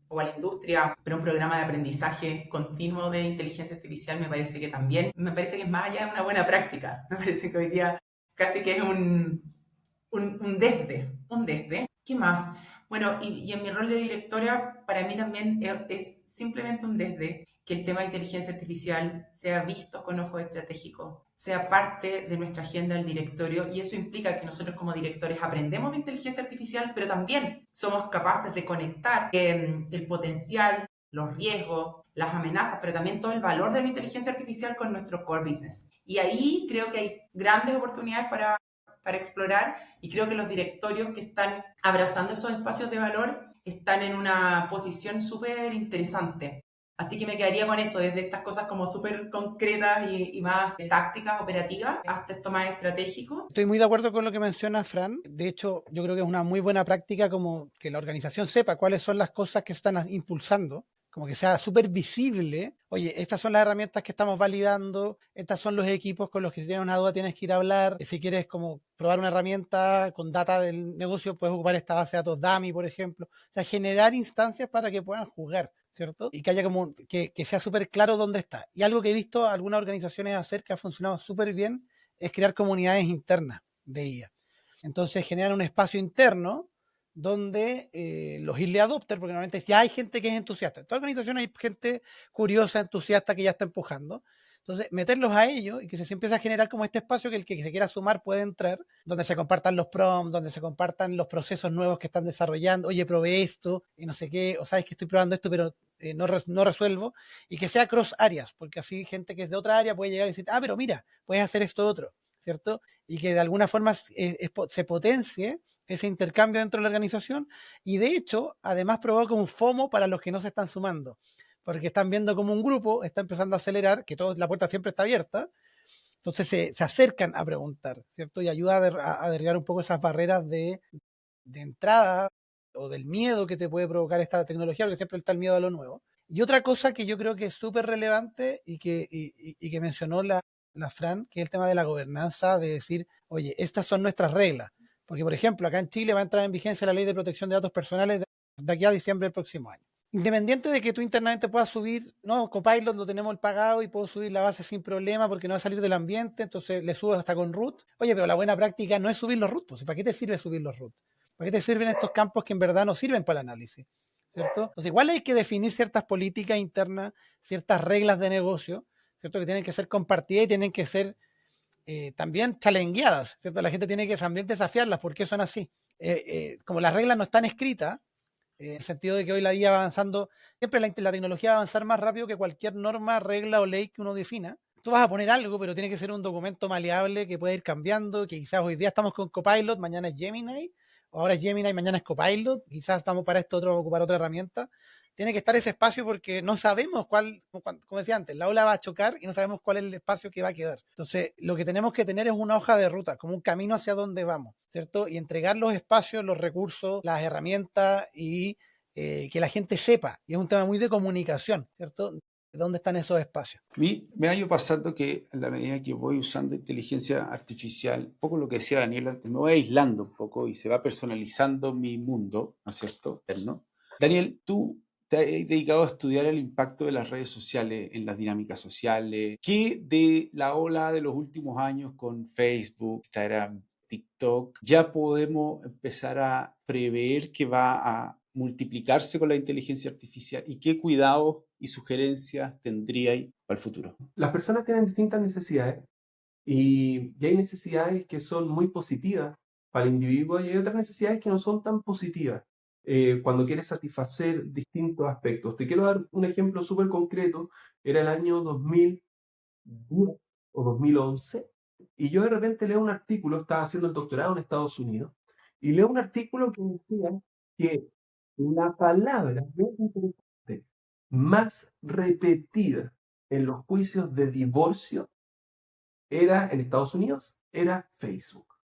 o a la industria, pero un programa de aprendizaje continuo de inteligencia artificial me parece que también, me parece que es más allá de una buena práctica, me parece que hoy día casi que es un desde. ¿Qué más? Bueno, y en mi rol de directora, para mí también es simplemente un desde. que el tema de inteligencia artificial sea visto con ojos estratégicos, sea parte de nuestra agenda del directorio, y eso implica que nosotros como directores aprendemos de inteligencia artificial, pero también somos capaces de conectar el potencial, los riesgos, las amenazas, pero también todo el valor de la inteligencia artificial con nuestro core business. Y ahí creo que hay grandes oportunidades para explorar, y creo que los directorios que están abrazando esos espacios de valor están en una posición súper interesante. Así que me quedaría con eso, desde estas cosas como súper concretas y más tácticas, operativas, hasta esto más estratégico.
Estoy muy de acuerdo con lo que menciona Fran. De hecho, yo creo que es una muy buena práctica como que la organización sepa cuáles son las cosas que están impulsando, como que sea súper visible. Oye, estas son las herramientas que estamos validando, estos son los equipos con los que si tienes una duda tienes que ir a hablar. Si quieres como probar una herramienta con data del negocio, puedes ocupar esta base de datos DAMI, por ejemplo. O sea, generar instancias para que puedan jugar, ¿cierto? Y que haya como que sea súper claro dónde está. Y algo que he visto algunas organizaciones hacer que ha funcionado súper bien es crear comunidades internas de IA. Entonces generan un espacio interno donde los early adopters, porque normalmente ya hay gente que es entusiasta. En toda organización hay gente curiosa, entusiasta que ya está empujando. Entonces, meterlos a ellos y que se empiece a generar como este espacio que el que se quiera sumar puede entrar, donde se compartan los prompts, donde se compartan los procesos nuevos que están desarrollando. Oye, probé esto y no sé qué, o sabes que estoy probando esto, pero no resuelvo. Y que sea cross áreas, porque así gente que es de otra área puede llegar y decir, pero mira, puedes hacer esto otro, ¿cierto? Y que de alguna forma se potencie ese intercambio dentro de la organización, y de hecho, además provoca un FOMO para los que no se están sumando, porque están viendo como un grupo está empezando a acelerar, que la puerta siempre está abierta, entonces se acercan a preguntar, ¿cierto? Y ayuda a derribar un poco esas barreras de entrada o del miedo que te puede provocar esta tecnología, porque siempre está el miedo a lo nuevo. Y otra cosa que yo creo que es súper relevante y que mencionó la Fran, que es el tema de la gobernanza, de decir, oye, estas son nuestras reglas. Porque, por ejemplo, acá en Chile va a entrar en vigencia la ley de protección de datos personales de aquí a diciembre del próximo año. Independiente de que tú internamente puedas subir, no, Copilot lo tenemos el pagado y puedo subir la base sin problema porque no va a salir del ambiente, entonces le subo hasta con root. Oye, pero la buena práctica no es subir los root, pues ¿para qué te sirve subir los root? ¿Para qué te sirven estos campos que en verdad no sirven para el análisis? ¿Cierto? Entonces igual hay que definir ciertas políticas internas, ciertas reglas de negocio, ¿cierto? Que tienen que ser compartidas y tienen que ser también challengeadas, ¿cierto? La gente tiene que también desafiarlas porque son así. Como las reglas no están escritas, en el sentido de que hoy la IA va avanzando, siempre la tecnología va a avanzar más rápido que cualquier norma, regla o ley que uno defina. Tú vas a poner algo, pero tiene que ser un documento maleable que puede ir cambiando, que quizás hoy día estamos con Copilot, mañana es Gemini, o ahora es Gemini, mañana es Copilot, quizás estamos para esto otro, vamos a ocupar otra herramienta. Tiene que estar ese espacio porque no sabemos cuál, como decía antes, la ola va a chocar y no sabemos cuál es el espacio que va a quedar. Entonces, lo que tenemos que tener es una hoja de ruta, como un camino hacia dónde vamos, ¿cierto? Y entregar los espacios, los recursos, las herramientas y que la gente sepa. Y es un tema muy de comunicación, ¿cierto? ¿Dónde están esos espacios?
A mí me ha ido pasando que a la medida que voy usando inteligencia artificial, un poco lo que decía Daniel antes, me voy aislando un poco y se va personalizando mi mundo, ¿no es cierto? ¿No? Daniel, tú te has dedicado a estudiar el impacto de las redes sociales en las dinámicas sociales. ¿Qué de la ola de los últimos años con Facebook, Instagram, TikTok, ya podemos empezar a prever que va a multiplicarse con la inteligencia artificial y qué cuidados y sugerencias tendríais para el futuro?
Las personas tienen distintas necesidades y hay necesidades que son muy positivas para el individuo y hay otras necesidades que no son tan positivas cuando quieres satisfacer distintos aspectos. Te quiero dar un ejemplo súper concreto. Era el año 2010 o 2011 y yo de repente leo un artículo, estaba haciendo el doctorado en Estados Unidos, y leo un artículo que decía que la palabra más repetida en los juicios de divorcio era en Estados Unidos, era Facebook.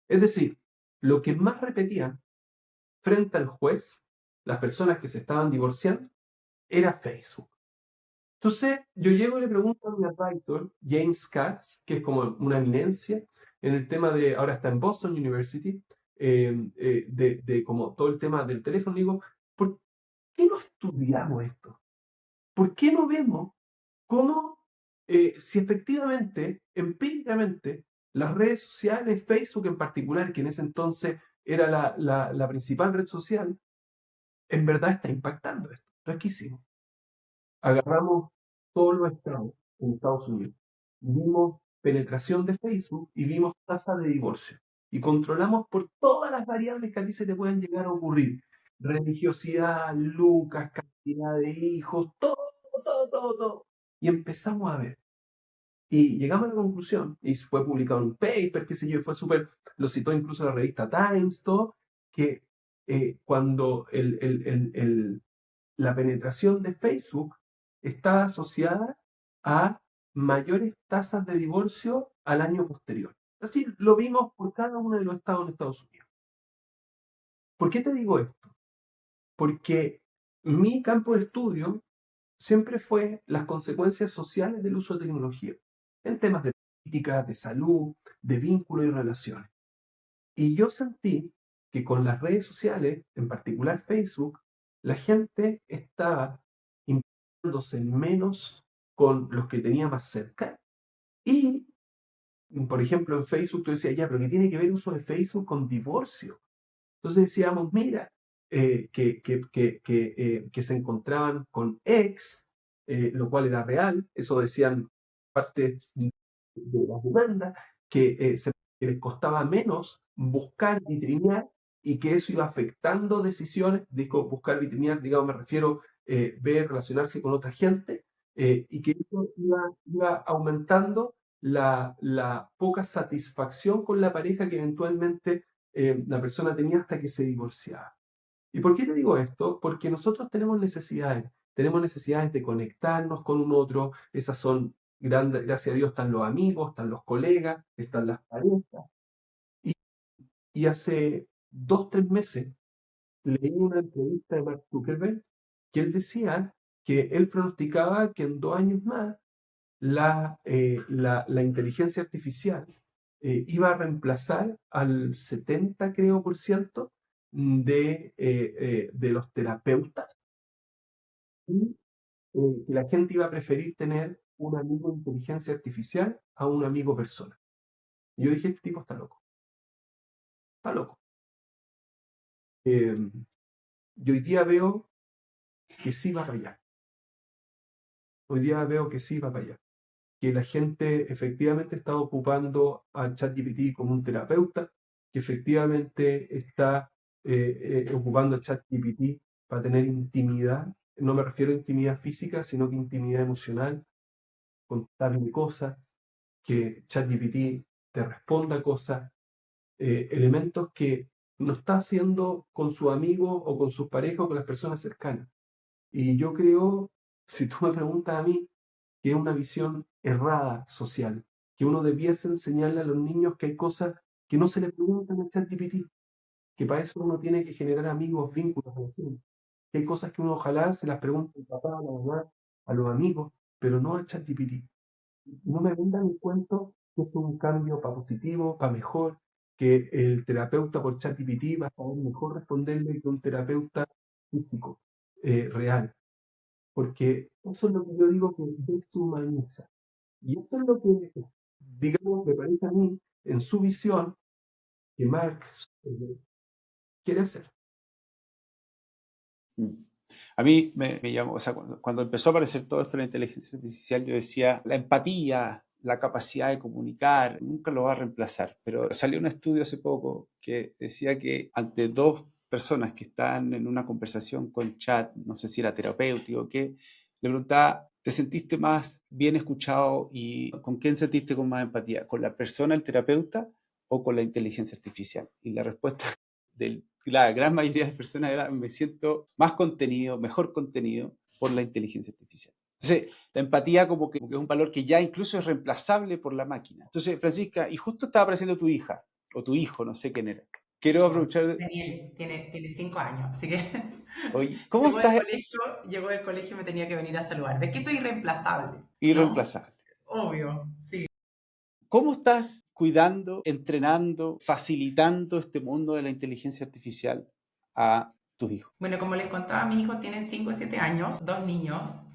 Es decir, lo que más repetían frente al juez, las personas que se estaban divorciando, era Facebook. Entonces, yo llego y le pregunto a mi advisor, James Katz, que es como una eminencia en el tema de, ahora está en Boston University, de como todo el tema del teléfono, digo, ¿por qué no estudiamos esto? ¿Por qué no vemos cómo, si efectivamente, empíricamente, las redes sociales, Facebook en particular, que en ese entonces era la principal red social, en verdad está impactando esto? Entonces, ¿qué hicimos? agarramos todos los estados en Estados Unidos, vimos penetración de Facebook y vimos tasa de divorcio. Y controlamos por todas las variables que a ti se te pueden llegar a ocurrir. Religiosidad, lucas, cantidad de hijos, todo, todo, todo, todo. Y empezamos a ver. Y llegamos a la conclusión, y fue publicado en un paper, qué sé yo, fue súper, lo citó incluso la revista Times, todo, que cuando la penetración de Facebook está asociada a mayores tasas de divorcio al año posterior. Así lo vimos por cada uno de los estados en Estados Unidos. ¿Por qué te digo esto? Porque mi campo de estudio siempre fue las consecuencias sociales del uso de tecnología, en temas de política, de salud, de vínculos y relaciones. Y yo sentí que con las redes sociales, en particular Facebook, la gente estaba implicándose menos con los que tenía más cerca. Y, por ejemplo, en Facebook tú decías, ya, pero ¿qué tiene que ver el uso de Facebook con divorcio? Entonces decíamos, mira, que se encontraban con ex, lo cual era real, eso decían parte de las demandas, que les costaba menos buscar vitrinear y que eso iba afectando decisiones, digo, buscar vitrinear, digamos, me refiero ver, relacionarse con otra gente, y que eso iba aumentando la poca satisfacción con la pareja que eventualmente la persona tenía hasta que se divorciaba. ¿Y por qué te digo esto? Porque nosotros tenemos necesidades de conectarnos con un otro, esas son grandes, gracias a Dios están los amigos, están los colegas, están las parejas. Y, y hace 2, 3 meses leí una entrevista de Mark Zuckerberg que él decía que él pronosticaba que en 2 años más la inteligencia artificial iba a reemplazar al 70, creo, por ciento de los terapeutas y que la gente iba a preferir tener un amigo de inteligencia artificial a un amigo persona. Y yo dije, este tipo está loco, está loco. Y hoy día veo que sí va para allá. Hoy día veo que sí va para allá. Que la gente efectivamente está ocupando a ChatGPT como un terapeuta, que efectivamente está ocupando a ChatGPT para tener intimidad. No me refiero a intimidad física, sino que intimidad emocional, contarle cosas, que ChatGPT te responda cosas, elementos que no está haciendo con su amigo o con sus parejas o con las personas cercanas. Y yo creo, si tú me preguntas a mí, que es una visión errada social, que uno debiese enseñarle a los niños que hay cosas que no se le preguntan a ChatGPT, que para eso uno tiene que generar amigos, vínculos, relaciones. Que hay cosas que uno ojalá se las pregunte al papá, a la mamá, a los amigos, pero no a ChatGPT. No me vendan el cuento que es un cambio para positivo, para mejor, que el terapeuta por ChatGPT va a saber mejor responderle que un terapeuta físico, real. Porque eso es lo que yo digo que deshumaniza. Y esto es lo que, digamos, me parece a mí, en su visión, que Marx quiere hacer.
A mí me llamó, o sea, cuando empezó a aparecer todo esto de la inteligencia artificial, yo decía, la empatía, la capacidad de comunicar, nunca lo va a reemplazar. Pero salió un estudio hace poco que decía que ante dos personas que están en una conversación con chat, no sé si era terapéutico o qué, le preguntaba, ¿te sentiste más bien escuchado y con quién sentiste con más empatía? ¿Con la persona, el terapeuta, o con la inteligencia artificial? Y la respuesta de la gran mayoría de personas era, me siento más contenido, mejor contenido por la inteligencia artificial. Entonces, la empatía como que es un valor que ya incluso es reemplazable por la máquina. Entonces, Francisca, y justo estaba apareciendo tu hija, o tu hijo, no sé quién era. Quiero aprovechar...
Daniel tiene 5 años, así que
Oye, ¿cómo estás?
llegó del colegio y me tenía que venir a saludar. ¿Ves que soy irreemplazable? ¿No?
Irreemplazable.
Obvio, sí.
¿Cómo estás cuidando, entrenando, facilitando este mundo de la inteligencia artificial a tus hijos?
Bueno, como les contaba, mis hijos tienen 5 y 7 años, 2 niños.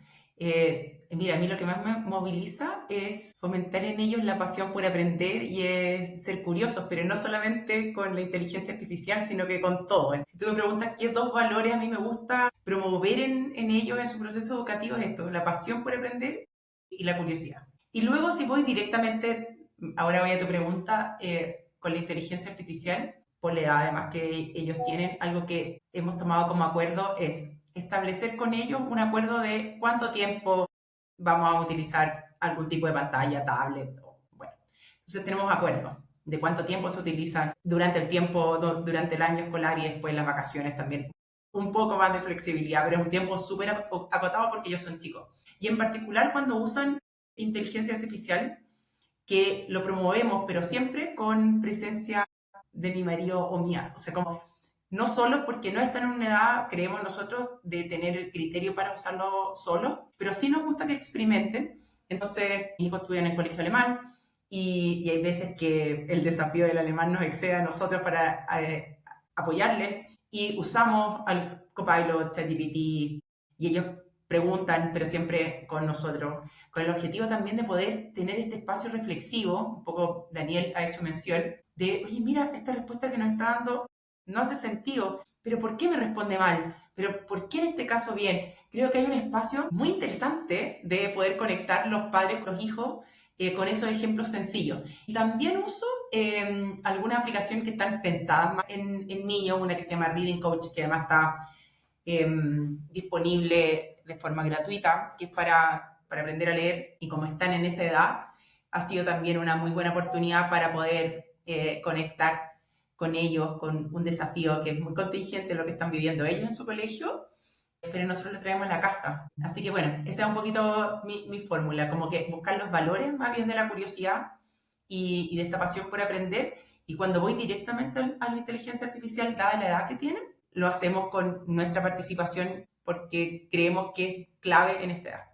Mira, a mí lo que más me moviliza es fomentar en ellos la pasión por aprender y es ser curiosos, pero no solamente con la inteligencia artificial, sino que con todo. Si tú me preguntas qué dos valores a mí me gusta promover en ellos en su proceso educativo, es esto, la pasión por aprender y la curiosidad. Y luego si voy directamente, ahora voy a tu pregunta, con la inteligencia artificial, por la edad además que ellos tienen, algo que hemos tomado como acuerdo es establecer con ellos un acuerdo de cuánto tiempo vamos a utilizar algún tipo de pantalla, tablet, bueno. Entonces tenemos acuerdos de cuánto tiempo se utiliza durante el tiempo, durante el año escolar y después las vacaciones también. Un poco más de flexibilidad, pero es un tiempo súper acotado porque ellos son chicos. Y en particular cuando usan inteligencia artificial, que lo promovemos, pero siempre con presencia de mi marido o mía. O sea, como no solo porque no están en una edad, creemos nosotros, de tener el criterio para usarlo solo, pero sí nos gusta que experimenten. Entonces, mis hijos estudian en el colegio alemán y hay veces que el desafío del alemán nos excede a nosotros para apoyarles y usamos al Copilot, ChatGPT y ellos preguntan, pero siempre con nosotros, con el objetivo también de poder tener este espacio reflexivo. Un poco Daniel ha hecho mención de, oye, mira, esta respuesta que nos está dando no hace sentido, pero ¿por qué me responde mal? ¿Pero por qué en este caso bien? Creo que hay un espacio muy interesante de poder conectar los padres con los hijos con esos ejemplos sencillos. Y también uso alguna aplicación que están pensadas más en niños, una que se llama Reading Coach, que además está disponible de forma gratuita, que es para aprender a leer, y como están en esa edad, ha sido también una muy buena oportunidad para poder conectar con ellos, con un desafío que es muy contingente lo que están viviendo ellos en su colegio, pero nosotros lo traemos a la casa. Así que bueno, esa es un poquito mi fórmula, como que buscar los valores más bien de la curiosidad y de esta pasión por aprender. Y cuando voy directamente a la inteligencia artificial, dada la edad que tienen, lo hacemos con nuestra participación porque creemos que es clave en esta edad.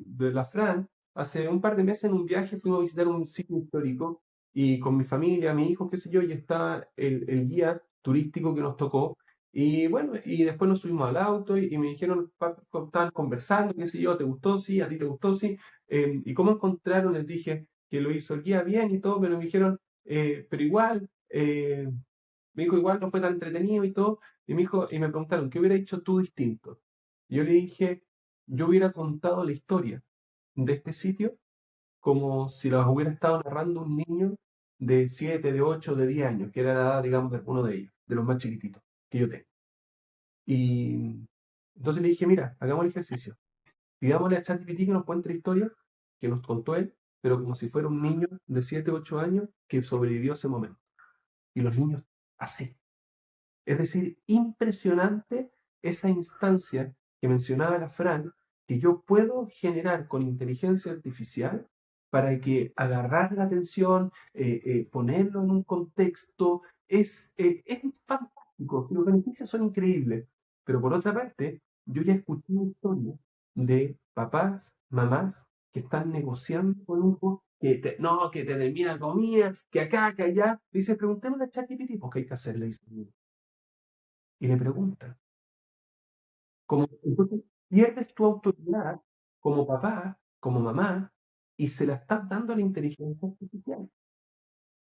De la Fran, hace un par de meses en un viaje fuimos a visitar un sitio histórico y con mi familia, mi hijo, qué sé yo, y está el guía turístico que nos tocó. Y bueno, y después nos subimos al auto y me dijeron, estaban conversando, qué sé yo, ¿te gustó? Sí, ¿a ti te gustó? Sí. ¿Y cómo encontraron? Les dije que lo hizo el guía bien y todo, pero me dijeron, pero igual, me dijo, igual no fue tan entretenido y todo. Y me preguntaron, ¿qué hubiera hecho tú distinto? Y yo le dije, yo hubiera contado la historia de este sitio como si la hubiera estado narrando un niño de 7, de 8, de 10 años, que era la edad, digamos, de uno de ellos, de los más chiquititos que yo tengo. Y entonces le dije, mira, hagamos el ejercicio. Pidámosle a ChatGPT que nos cuente la historia que nos contó él, pero como si fuera un niño de 7, 8 años que sobrevivió a ese momento. Y los niños así. Es decir, impresionante esa instancia que mencionaba la Fran, que yo puedo generar con inteligencia artificial para que agarrar la atención, ponerlo en un contexto, es fantástico, los beneficios son increíbles. Pero por otra parte, yo ya escuché una historia de papás, mamás que están negociando con un hijo no, que te termina la comida, que acá, que allá. Dice, preguntémosle a ChatGPT, porque hay que hacerle, dice y le pregunta. Entonces pierdes tu autoridad como papá, como mamá, y se la estás dando a la inteligencia artificial.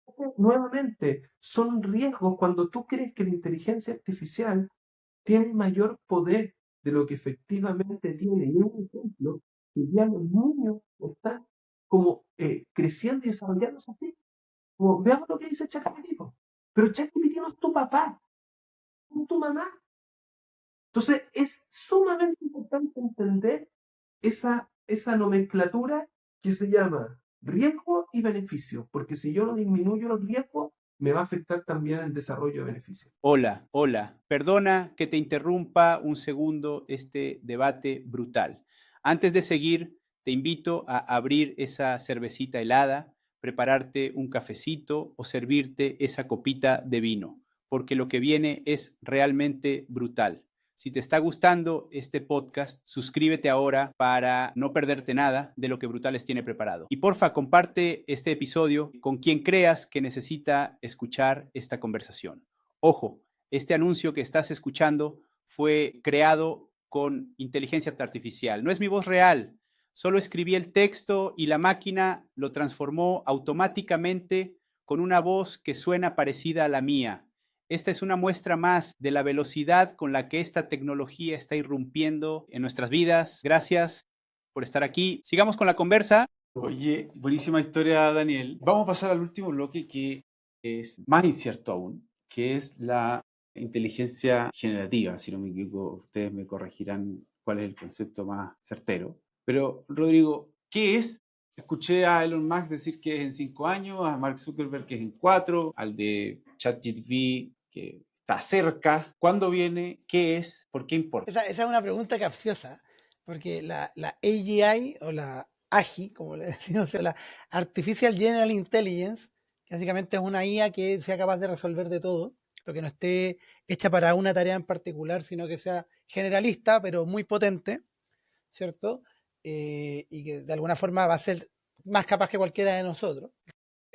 Entonces, nuevamente, son riesgos cuando tú crees que la inteligencia artificial tiene mayor poder de lo que efectivamente tiene. Y es un ejemplo que ya los niños están como creciendo y desarrollándose así. Como, veamos lo que dice ChatGPT. Pero ChatGPT no es tu papá, no es tu mamá. Entonces, es sumamente importante entender esa nomenclatura que se llama riesgo y beneficio, porque si yo no disminuyo los riesgos, me va a afectar también el desarrollo de beneficios.
Hola, hola. Perdona que te interrumpa un segundo este debate brutal. Antes de seguir, te invito a abrir esa cervecita helada, prepararte un cafecito o servirte esa copita de vino, porque lo que viene es realmente brutal. Si te está gustando este podcast, suscríbete ahora para no perderte nada de lo que Brutales tiene preparado. Y porfa, comparte este episodio con quien creas que necesita escuchar esta conversación. Ojo, este anuncio que estás escuchando fue creado con inteligencia artificial. No es mi voz real.
Solo escribí el texto y la máquina lo transformó automáticamente con una voz que suena parecida a la mía. Esta es una muestra más de la velocidad con la que esta tecnología está irrumpiendo en nuestras vidas. Gracias por estar aquí. Sigamos con la conversa.
Oye, buenísima historia, Daniel. Vamos a pasar al último bloque que es más incierto aún, que es la inteligencia generativa. Si no me equivoco, ustedes me corregirán cuál es el concepto más certero. Pero, Rodrigo, ¿qué es? Escuché a Elon Musk decir que es en 5 años, a Mark Zuckerberg que es en 4, al de ChatGPT que está cerca. ¿Cuándo viene? ¿Qué es? ¿Por qué importa?
Esa es una pregunta capciosa, porque la AGI o la AGI, como le decimos, o la Artificial General Intelligence, que básicamente es una IA que sea capaz de resolver de todo, lo que no esté hecha para una tarea en particular, sino que sea generalista, pero muy potente, ¿cierto? Y que de alguna forma va a ser más capaz que cualquiera de nosotros.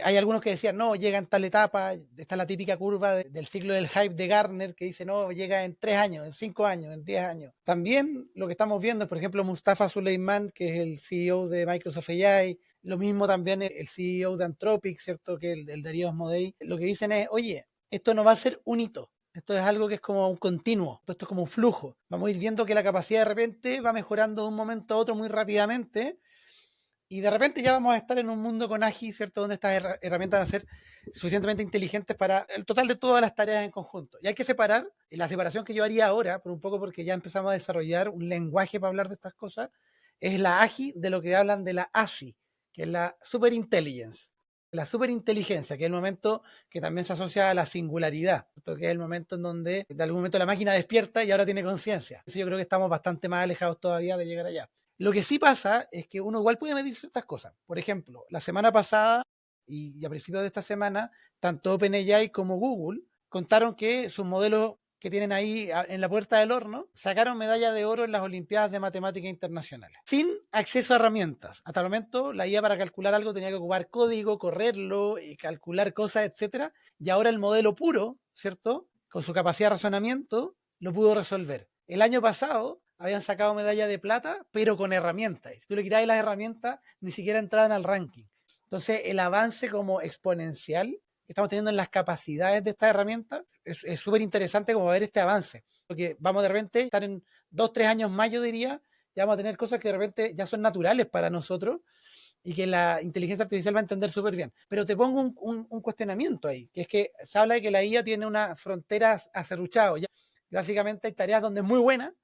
Hay algunos que decían, no, llega en tal etapa, está la típica curva del ciclo del hype de Gartner, que dice, no, llega en 3 años, en 5 años, en 10 años. También lo que estamos viendo, por ejemplo, Mustafa Suleiman, que es el CEO de Microsoft AI, lo mismo también el CEO de Anthropic, ¿cierto? Que el Darío Asmodei, lo que dicen es, oye, esto no va a ser un hito, esto es algo que es como un continuo, esto es como un flujo. Vamos a ir viendo que la capacidad de repente va mejorando de un momento a otro muy rápidamente, y de repente ya vamos a estar en un mundo con AGI, ¿cierto? Donde estas herramientas van a ser suficientemente inteligentes para el total de todas las tareas en conjunto. Y hay que separar, y la separación que yo haría ahora, por un poco porque ya empezamos a desarrollar un lenguaje para hablar de estas cosas, es la AGI de lo que hablan de la ASI, que es la Superintelligence. La superinteligencia, que es el momento que también se asocia a la singularidad, ¿cierto? Que es el momento en donde de algún momento la máquina despierta y ahora tiene conciencia. Eso yo creo que estamos bastante más alejados todavía de llegar allá. Lo que sí pasa es que uno igual puede medir ciertas cosas. Por ejemplo, la semana pasada y a principios de esta semana, tanto OpenAI como Google contaron que sus modelos que tienen ahí en la puerta del horno sacaron medalla de oro en las Olimpiadas de Matemática Internacionales. Sin acceso a herramientas. Hasta el momento, la IA para calcular algo tenía que ocupar código, correrlo, calcular cosas, etcétera. Y ahora el modelo puro, ¿cierto? Con su capacidad de razonamiento, lo pudo resolver. El año pasado habían sacado medalla de plata, pero con herramientas. Si tú le quitabas las herramientas, ni siquiera entraban al ranking. Entonces, el avance como exponencial que estamos teniendo en las capacidades de estas herramientas es súper interesante como ver este avance. Porque vamos de repente a estar en 2, 3 años más, yo diría, ya vamos a tener cosas que de repente ya son naturales para nosotros y que la inteligencia artificial va a entender súper bien. Pero te pongo un cuestionamiento ahí, que es que se habla de que la IA tiene una frontera acerruchada. Básicamente hay tareas donde es muy buena,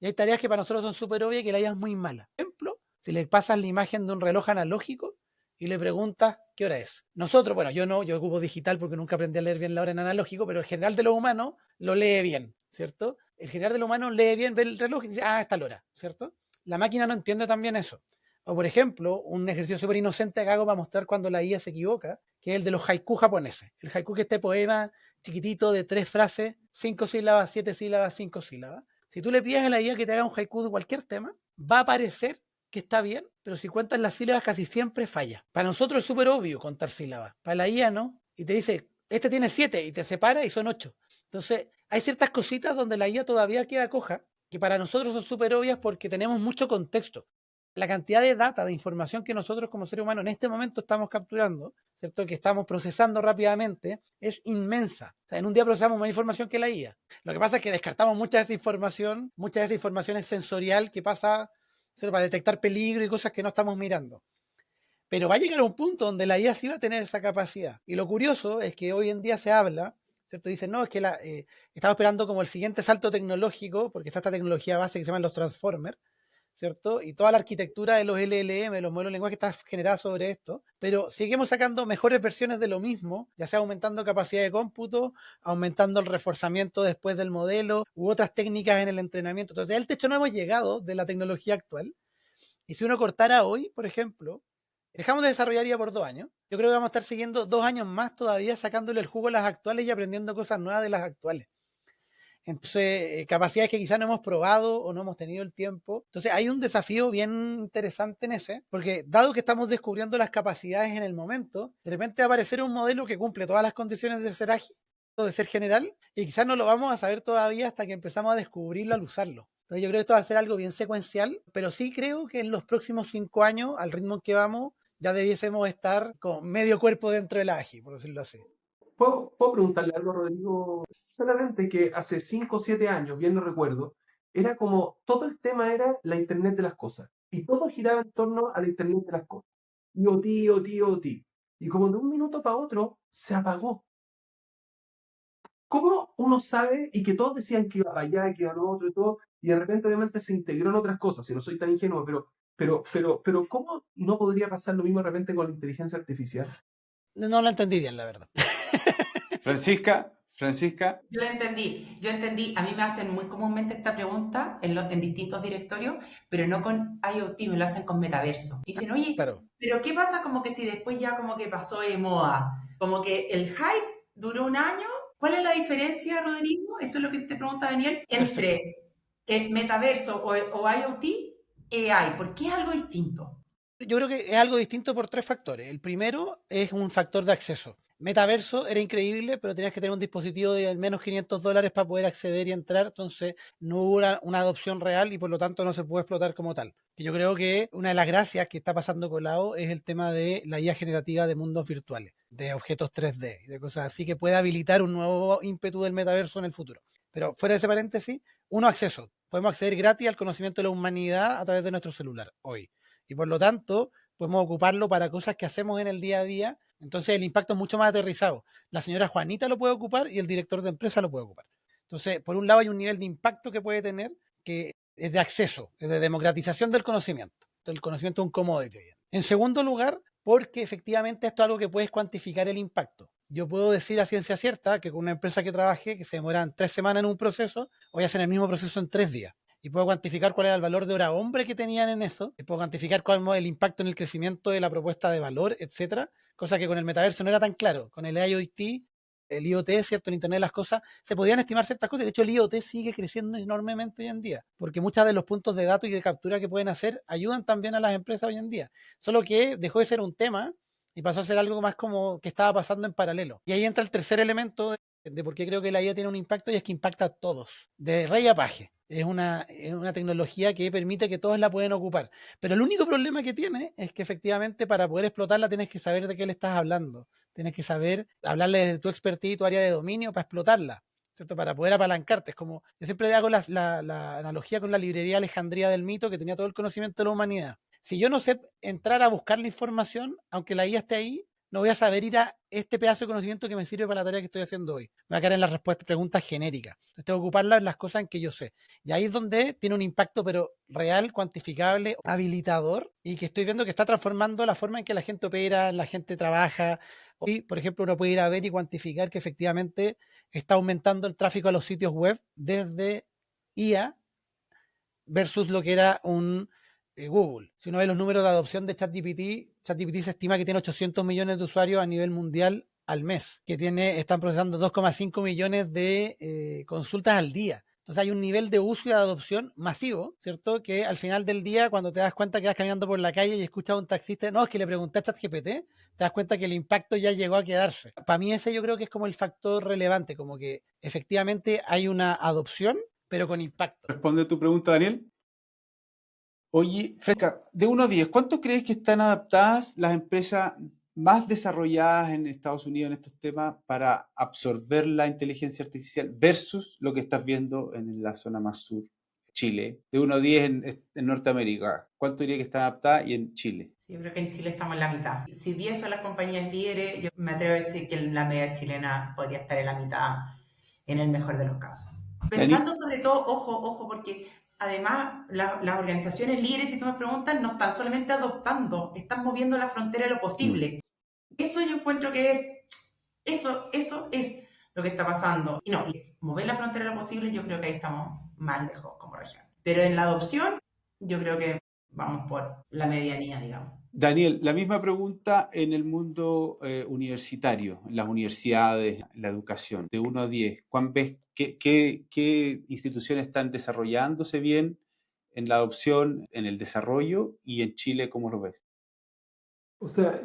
y hay tareas que para nosotros son súper obvias y que la IA es muy mala. Por ejemplo, si le pasas la imagen de un reloj analógico y le preguntas qué hora es. Nosotros, bueno, yo no, yo ocupo digital porque nunca aprendí a leer bien la hora en analógico, pero el general de los humanos lo lee bien, ¿cierto? El general de los humanos lee bien, ve el reloj y dice, ah, está la hora, ¿cierto? La máquina no entiende también eso. O, por ejemplo, un ejercicio súper inocente que hago para mostrar cuando la IA se equivoca, que es el de los haiku japoneses. El haiku que es este poema chiquitito de 3 frases, 5 sílabas, 7 sílabas, 5 sílabas. Si tú le pides a la IA que te haga un haiku de cualquier tema, va a parecer que está bien, pero si cuentas las sílabas casi siempre falla. Para nosotros es súper obvio contar sílabas, para la IA no. Y te dice, este tiene 7 y te separa y son 8. Entonces, hay ciertas cositas donde la IA todavía queda coja, que para nosotros son súper obvias porque tenemos mucho contexto. La cantidad de data, de información que nosotros como seres humanos en este momento estamos capturando, ¿cierto? Que estamos procesando rápidamente, es inmensa. O sea, en un día procesamos más información que la IA. Lo que pasa es que descartamos mucha de esa información es sensorial que pasa, ¿cierto? Para detectar peligro y cosas que no estamos mirando. Pero va a llegar a un punto donde la IA sí va a tener esa capacidad. Y lo curioso es que hoy en día se habla, ¿cierto? Dicen, no, es que estamos esperando como el siguiente salto tecnológico, porque está esta tecnología base que se llaman los transformers, ¿cierto? Y toda la arquitectura de los LLM, los modelos de lenguaje está generada sobre esto, pero seguimos sacando mejores versiones de lo mismo, ya sea aumentando capacidad de cómputo, aumentando el reforzamiento después del modelo, u otras técnicas en el entrenamiento. Entonces, al techo no hemos llegado de la tecnología actual. Y si uno cortara hoy, por ejemplo, dejamos de desarrollar ya por 2 años, yo creo que vamos a estar siguiendo 2 años más todavía sacándole el jugo a las actuales y aprendiendo cosas nuevas de las actuales. Entonces, capacidades que quizás no hemos probado o no hemos tenido el tiempo. Entonces, hay un desafío bien interesante en ese, porque dado que estamos descubriendo las capacidades en el momento, de repente va a aparecer un modelo que cumple todas las condiciones de ser ágil, de ser general, y quizás no lo vamos a saber todavía hasta que empezamos a descubrirlo al usarlo. Entonces yo creo que esto va a ser algo bien secuencial, pero sí creo que en los próximos 5 años, al ritmo en que vamos, ya debiésemos estar con medio cuerpo dentro del AGI, por decirlo así.
¿Puedo preguntarle algo, Rodrigo? Solamente que hace 5 o 7 años, bien no recuerdo, era como todo el tema era la Internet de las cosas. Y todo giraba en torno a la Internet de las cosas. IoT, IoT, IoT. Y como de un minuto para otro, se apagó. ¿Cómo uno sabe y que todos decían que iba para allá, que iba a lo otro y todo, y de repente obviamente se integró en otras cosas, si no soy tan ingenuo, pero ¿cómo no podría pasar lo mismo de repente con la inteligencia artificial?
No lo entendí bien, la verdad.
Francisca,
Yo entendí, a mí me hacen muy comúnmente esta pregunta en distintos directorios, pero no con IoT, me lo hacen con metaverso. Dicen, oye,
Claro,
pero ¿qué pasa como que si después ya como que pasó de moda? Como que el hype duró un año. ¿Cuál es la diferencia, Rodrigo? Eso es lo que te pregunta Daniel,
perfecto.
entre metaverso o IoT y AI. ¿Por qué es algo distinto?
Yo creo que es algo distinto por 3 factores. El primero es un factor de acceso. Metaverso era increíble, pero tenías que tener un dispositivo de al menos $500 para poder acceder y entrar, entonces no hubo una adopción real y por lo tanto no se puede explotar como tal. Y yo creo que una de las gracias que está pasando colado es el tema de la IA generativa de mundos virtuales, de objetos 3D y de cosas así que puede habilitar un nuevo ímpetu del metaverso en el futuro. Pero fuera de ese paréntesis, acceso. Podemos acceder gratis al conocimiento de la humanidad a través de nuestro celular hoy y por lo tanto podemos ocuparlo para cosas que hacemos en el día a día. Entonces el impacto es mucho más aterrizado. La señora Juanita lo puede ocupar y el director de empresa lo puede ocupar. Entonces, por un lado hay un nivel de impacto que puede tener que es de acceso, es de democratización del conocimiento. Entonces, el conocimiento es un commodity. En segundo lugar, porque efectivamente esto es algo que puedes cuantificar el impacto. Yo puedo decir a ciencia cierta que con una empresa que trabajé, que se demoran 3 semanas en un proceso, voy a hacer el mismo proceso en 3 días y puedo cuantificar cuál era el valor de hora hombre que tenían en eso, y puedo cuantificar cuál es el impacto en el crecimiento de la propuesta de valor, etcétera, cosa que con el metaverso no era tan claro. Con el IoT, el IoT, ¿cierto? En Internet de las cosas, se podían estimar ciertas cosas. De hecho, el IoT sigue creciendo enormemente hoy en día, porque muchos de los puntos de datos y de captura que pueden hacer ayudan también a las empresas hoy en día. Solo que dejó de ser un tema y pasó a ser algo más como que estaba pasando en paralelo. Y ahí entra el tercer elemento de por qué creo que la IA tiene un impacto y es que impacta a todos, de rey a paje. Es una tecnología que permite que todos la pueden ocupar. Pero el único problema que tiene es que efectivamente para poder explotarla tienes que saber de qué le estás hablando. Tienes que saber hablarle de tu expertise, tu área de dominio para explotarla, ¿cierto? Para poder apalancarte. Es como, yo siempre hago la analogía con la librería Alejandría del Mito, que tenía todo el conocimiento de la humanidad. Si yo no sé entrar a buscar la información, aunque la IA esté ahí, no voy a saber ir a este pedazo de conocimiento que me sirve para la tarea que estoy haciendo hoy. Me va a quedar en las respuestas, preguntas genéricas. Entonces tengo que ocuparlas en las cosas en que yo sé. Y ahí es donde tiene un impacto, pero real, cuantificable, habilitador, y que estoy viendo que está transformando la forma en que la gente opera, la gente trabaja. Hoy, por ejemplo, uno puede ir a ver y cuantificar que efectivamente está aumentando el tráfico a los sitios web desde IA versus lo que era un Google. Si uno ve los números de adopción de ChatGPT se estima que tiene 800 millones de usuarios a nivel mundial al mes, que están procesando 2,5 millones de consultas al día. Entonces hay un nivel de uso y de adopción masivo, ¿cierto? Que al final del día, cuando te das cuenta que vas caminando por la calle y escuchas a un taxista, no, es que le pregunté a ChatGPT, te das cuenta que el impacto ya llegó a quedarse. Para mí ese yo creo que es como el factor relevante, como que efectivamente hay una adopción, pero con impacto.
responde tu pregunta, Daniel. Oye, Fresca, de 1 a 10, ¿cuánto crees que están adaptadas las empresas más desarrolladas en Estados Unidos en estos temas para absorber la inteligencia artificial versus lo que estás viendo en la zona más sur, Chile? De 1 a 10 en Norteamérica, ¿cuánto diría que están adaptadas y en Chile?
Sí, yo creo que en Chile estamos en la mitad. Si 10 son las compañías líderes, yo me atrevo a decir que la media chilena podría estar en la mitad, en el mejor de los casos.
Dani,
Pensando sobre todo, ojo, porque además las organizaciones líderes, si tú me preguntas, no están solamente adoptando, están moviendo la frontera de lo posible. Eso yo encuentro que eso es lo que está pasando. Y mover la frontera de lo posible, yo creo que ahí estamos más lejos como región. Pero en la adopción, yo creo que vamos por la medianía, digamos.
Daniel, la misma pregunta en el mundo universitario, en las universidades, la educación, de 1 a 10. ¿Qué instituciones están desarrollándose bien en la adopción, en el desarrollo y en Chile, cómo lo ves?
O sea,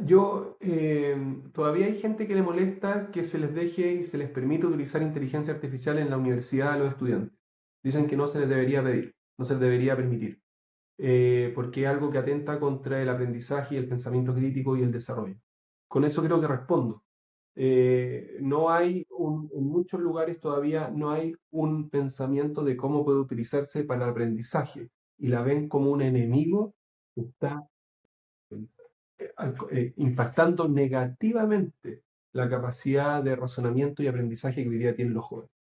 todavía hay gente que le molesta que se les deje y se les permite utilizar inteligencia artificial en la universidad a los estudiantes. Dicen que no se les debería pedir. no se debería permitir, porque es algo que atenta contra el aprendizaje y el pensamiento crítico y el desarrollo. Con eso creo que respondo. No hay en muchos lugares todavía no hay un pensamiento de cómo puede utilizarse para el aprendizaje y la ven como un enemigo que está impactando negativamente la capacidad de razonamiento y aprendizaje que hoy día tienen los jóvenes.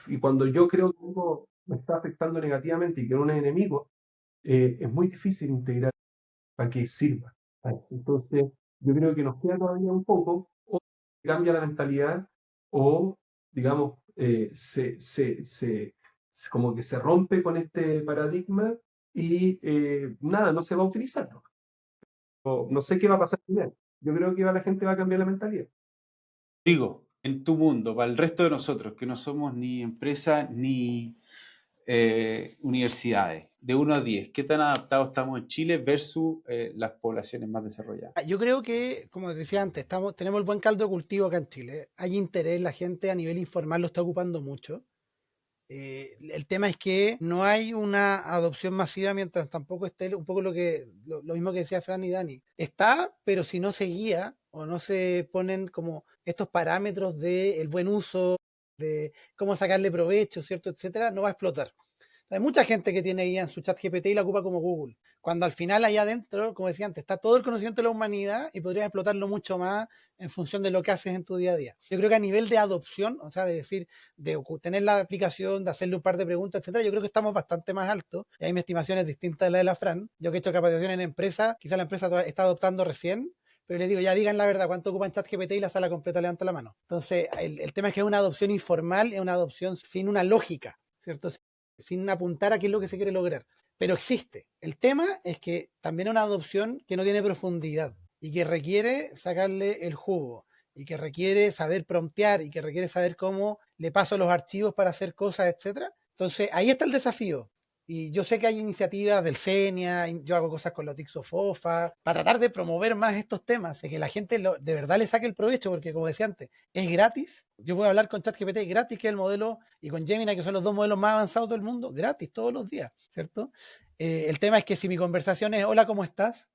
Y cuando yo creo que algo me está afectando negativamente y que no es un enemigo, es muy difícil integrar para que sirva. Entonces, yo creo que nos queda todavía un poco, o cambia la mentalidad, o, digamos, como que se rompe con este paradigma y nada, no se va a utilizar. No sé qué va a pasar primero. Yo creo que la gente va a cambiar la mentalidad.
Rodrigo, en tu mundo, para el resto de nosotros, que no somos ni empresas ni universidades, de 1 a 10, ¿qué tan adaptados estamos en Chile versus las poblaciones más desarrolladas?
Yo creo que, como decía antes, tenemos el buen caldo de cultivo acá en Chile. Hay interés, la gente a nivel informal lo está ocupando mucho. El tema es que no hay una adopción masiva mientras tampoco esté un poco lo mismo que decía Fran y Dani. Está, pero si no se guía o no se ponen como estos parámetros de el buen uso, de cómo sacarle provecho, ¿cierto? Etcétera, no va a explotar. Hay mucha gente que tiene IA en su chat GPT y la ocupa como Google. Cuando al final allá adentro, como decía antes, está todo el conocimiento de la humanidad y podrías explotarlo mucho más en función de lo que haces en tu día a día. Yo creo que a nivel de adopción, o sea, de decir, de tener la aplicación, de hacerle un par de preguntas, etcétera, yo creo que estamos bastante más altos. Y ahí mi estimación es distinta de la de la Fran. Yo que he hecho capacitación en empresa, quizá la empresa está adoptando recién, pero les digo, ya digan la verdad, cuánto ocupan ChatGPT y la sala completa levanta la mano. Entonces, el tema es que es una adopción informal, es una adopción sin una lógica, ¿cierto? Sin apuntar a qué es lo que se quiere lograr. Pero existe. El tema es que también es una adopción que no tiene profundidad y que requiere sacarle el jugo y que requiere saber promptear y que requiere saber cómo le paso los archivos para hacer cosas, etcétera. Entonces, ahí está el desafío. Y yo sé que hay iniciativas del CENIA, yo hago cosas con los Tixofofa, para tratar de promover más estos temas, de que la gente de verdad le saque el provecho, porque como decía antes, es gratis. Yo puedo hablar con ChatGPT gratis, que es el modelo, y con Gemini, que son los dos modelos más avanzados del mundo, gratis, todos los días, ¿cierto? El tema es que si mi conversación es hola, ¿cómo estás?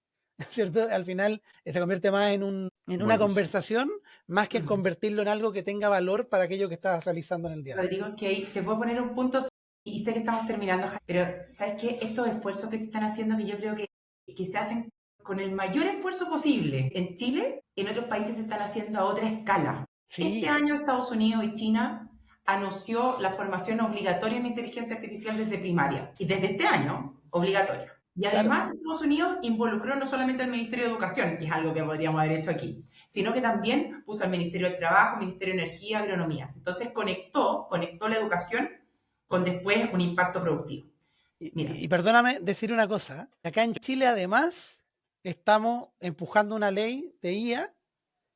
¿Cierto? Al final se convierte más en una
Buenísimo.
conversación, más que en convertirlo en algo que tenga valor para aquello que estás realizando en el día.
Rodrigo, que ahí te puedo poner un punto y sé que estamos terminando, pero ¿sabes qué? Estos esfuerzos que se están haciendo, que yo creo que se hacen con el mayor esfuerzo posible en Chile, en otros países se están haciendo a otra escala. Este
Sí,
año Estados Unidos y China anunció la formación obligatoria en inteligencia artificial desde primaria y desde este año obligatoria. Y
claro.
además Estados Unidos involucró no solamente al Ministerio de Educación, que es algo que podríamos haber hecho aquí, sino que también puso al Ministerio del Trabajo, Ministerio de Energía, Agronomía. Entonces conectó la educación con después un impacto productivo. Mira,
Y perdóname decir una cosa. Acá en Chile, además, estamos empujando una ley de IA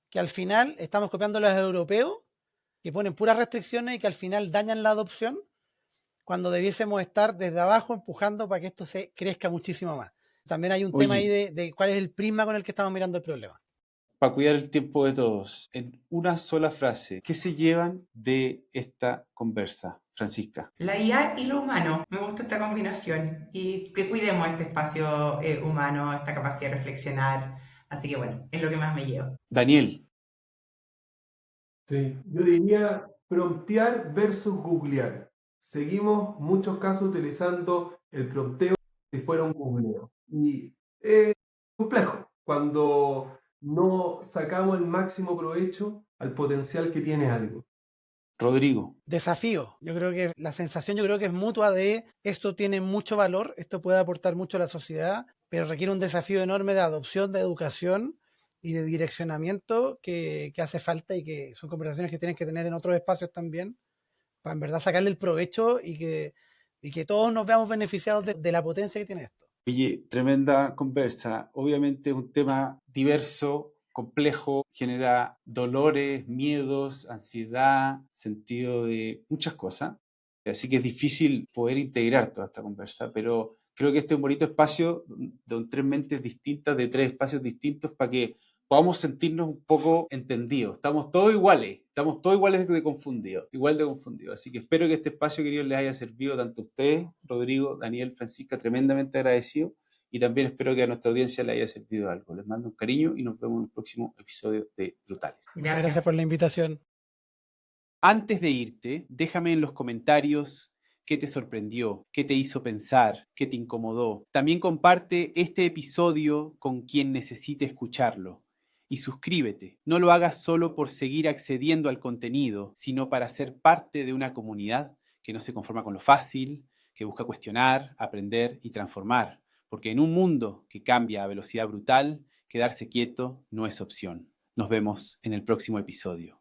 que al final estamos copiando a los europeos, que ponen puras restricciones y que al final dañan la adopción, cuando debiésemos estar desde abajo empujando para que esto se crezca muchísimo más. También hay un tema ahí
Oye,
de cuál es el prisma con el que estamos mirando el problema.
para cuidar el tiempo de todos, en una sola frase, ¿qué se llevan de esta conversa, Francisca?
la IA y lo humano. Me gusta esta combinación y que cuidemos este espacio humano, esta capacidad de reflexionar. Así que bueno, es lo que más me llevo.
Daniel,
Sí, yo diría promptear versus googlear. Seguimos muchos casos utilizando el prompteo si fuera un googleo. Y es complejo cuando no sacamos el máximo provecho al potencial que tiene algo.
Rodrigo,
Desafío. Yo creo que la sensación, yo creo que es mutua de esto tiene mucho valor, esto puede aportar mucho a la sociedad, pero requiere un desafío enorme de adopción, de educación y de direccionamiento que hace falta y que son conversaciones que tienen que tener en otros espacios también, para en verdad sacarle el provecho y que todos nos veamos beneficiados de la potencia que tiene esto.
oye, tremenda conversa. Obviamente es un tema diverso, complejo, genera dolores, miedos, ansiedad, sentido de muchas cosas. Así que es difícil poder integrar toda esta conversa, pero creo que este es un bonito espacio de tres mentes distintas, de tres espacios distintos para que podamos sentirnos un poco entendidos. Estamos todos iguales de confundidos, igual de confundidos. Así que espero que este espacio, queridos, les haya servido tanto a ustedes, Rodrigo, Daniel, Francisca, tremendamente agradecido. Y también espero que a nuestra audiencia le haya servido algo. Les mando un cariño y nos vemos en el próximo episodio de Brutales.
Muchas gracias por la invitación.
Antes de irte, déjame en los comentarios qué te sorprendió, qué te hizo pensar, qué te incomodó. También comparte este episodio con quien necesite escucharlo. Y suscríbete. No lo hagas solo por seguir accediendo al contenido, sino para ser parte de una comunidad que no se conforma con lo fácil, que busca cuestionar, aprender y transformar. Porque en un mundo que cambia a velocidad brutal, quedarse quieto no es opción. Nos vemos en el próximo episodio.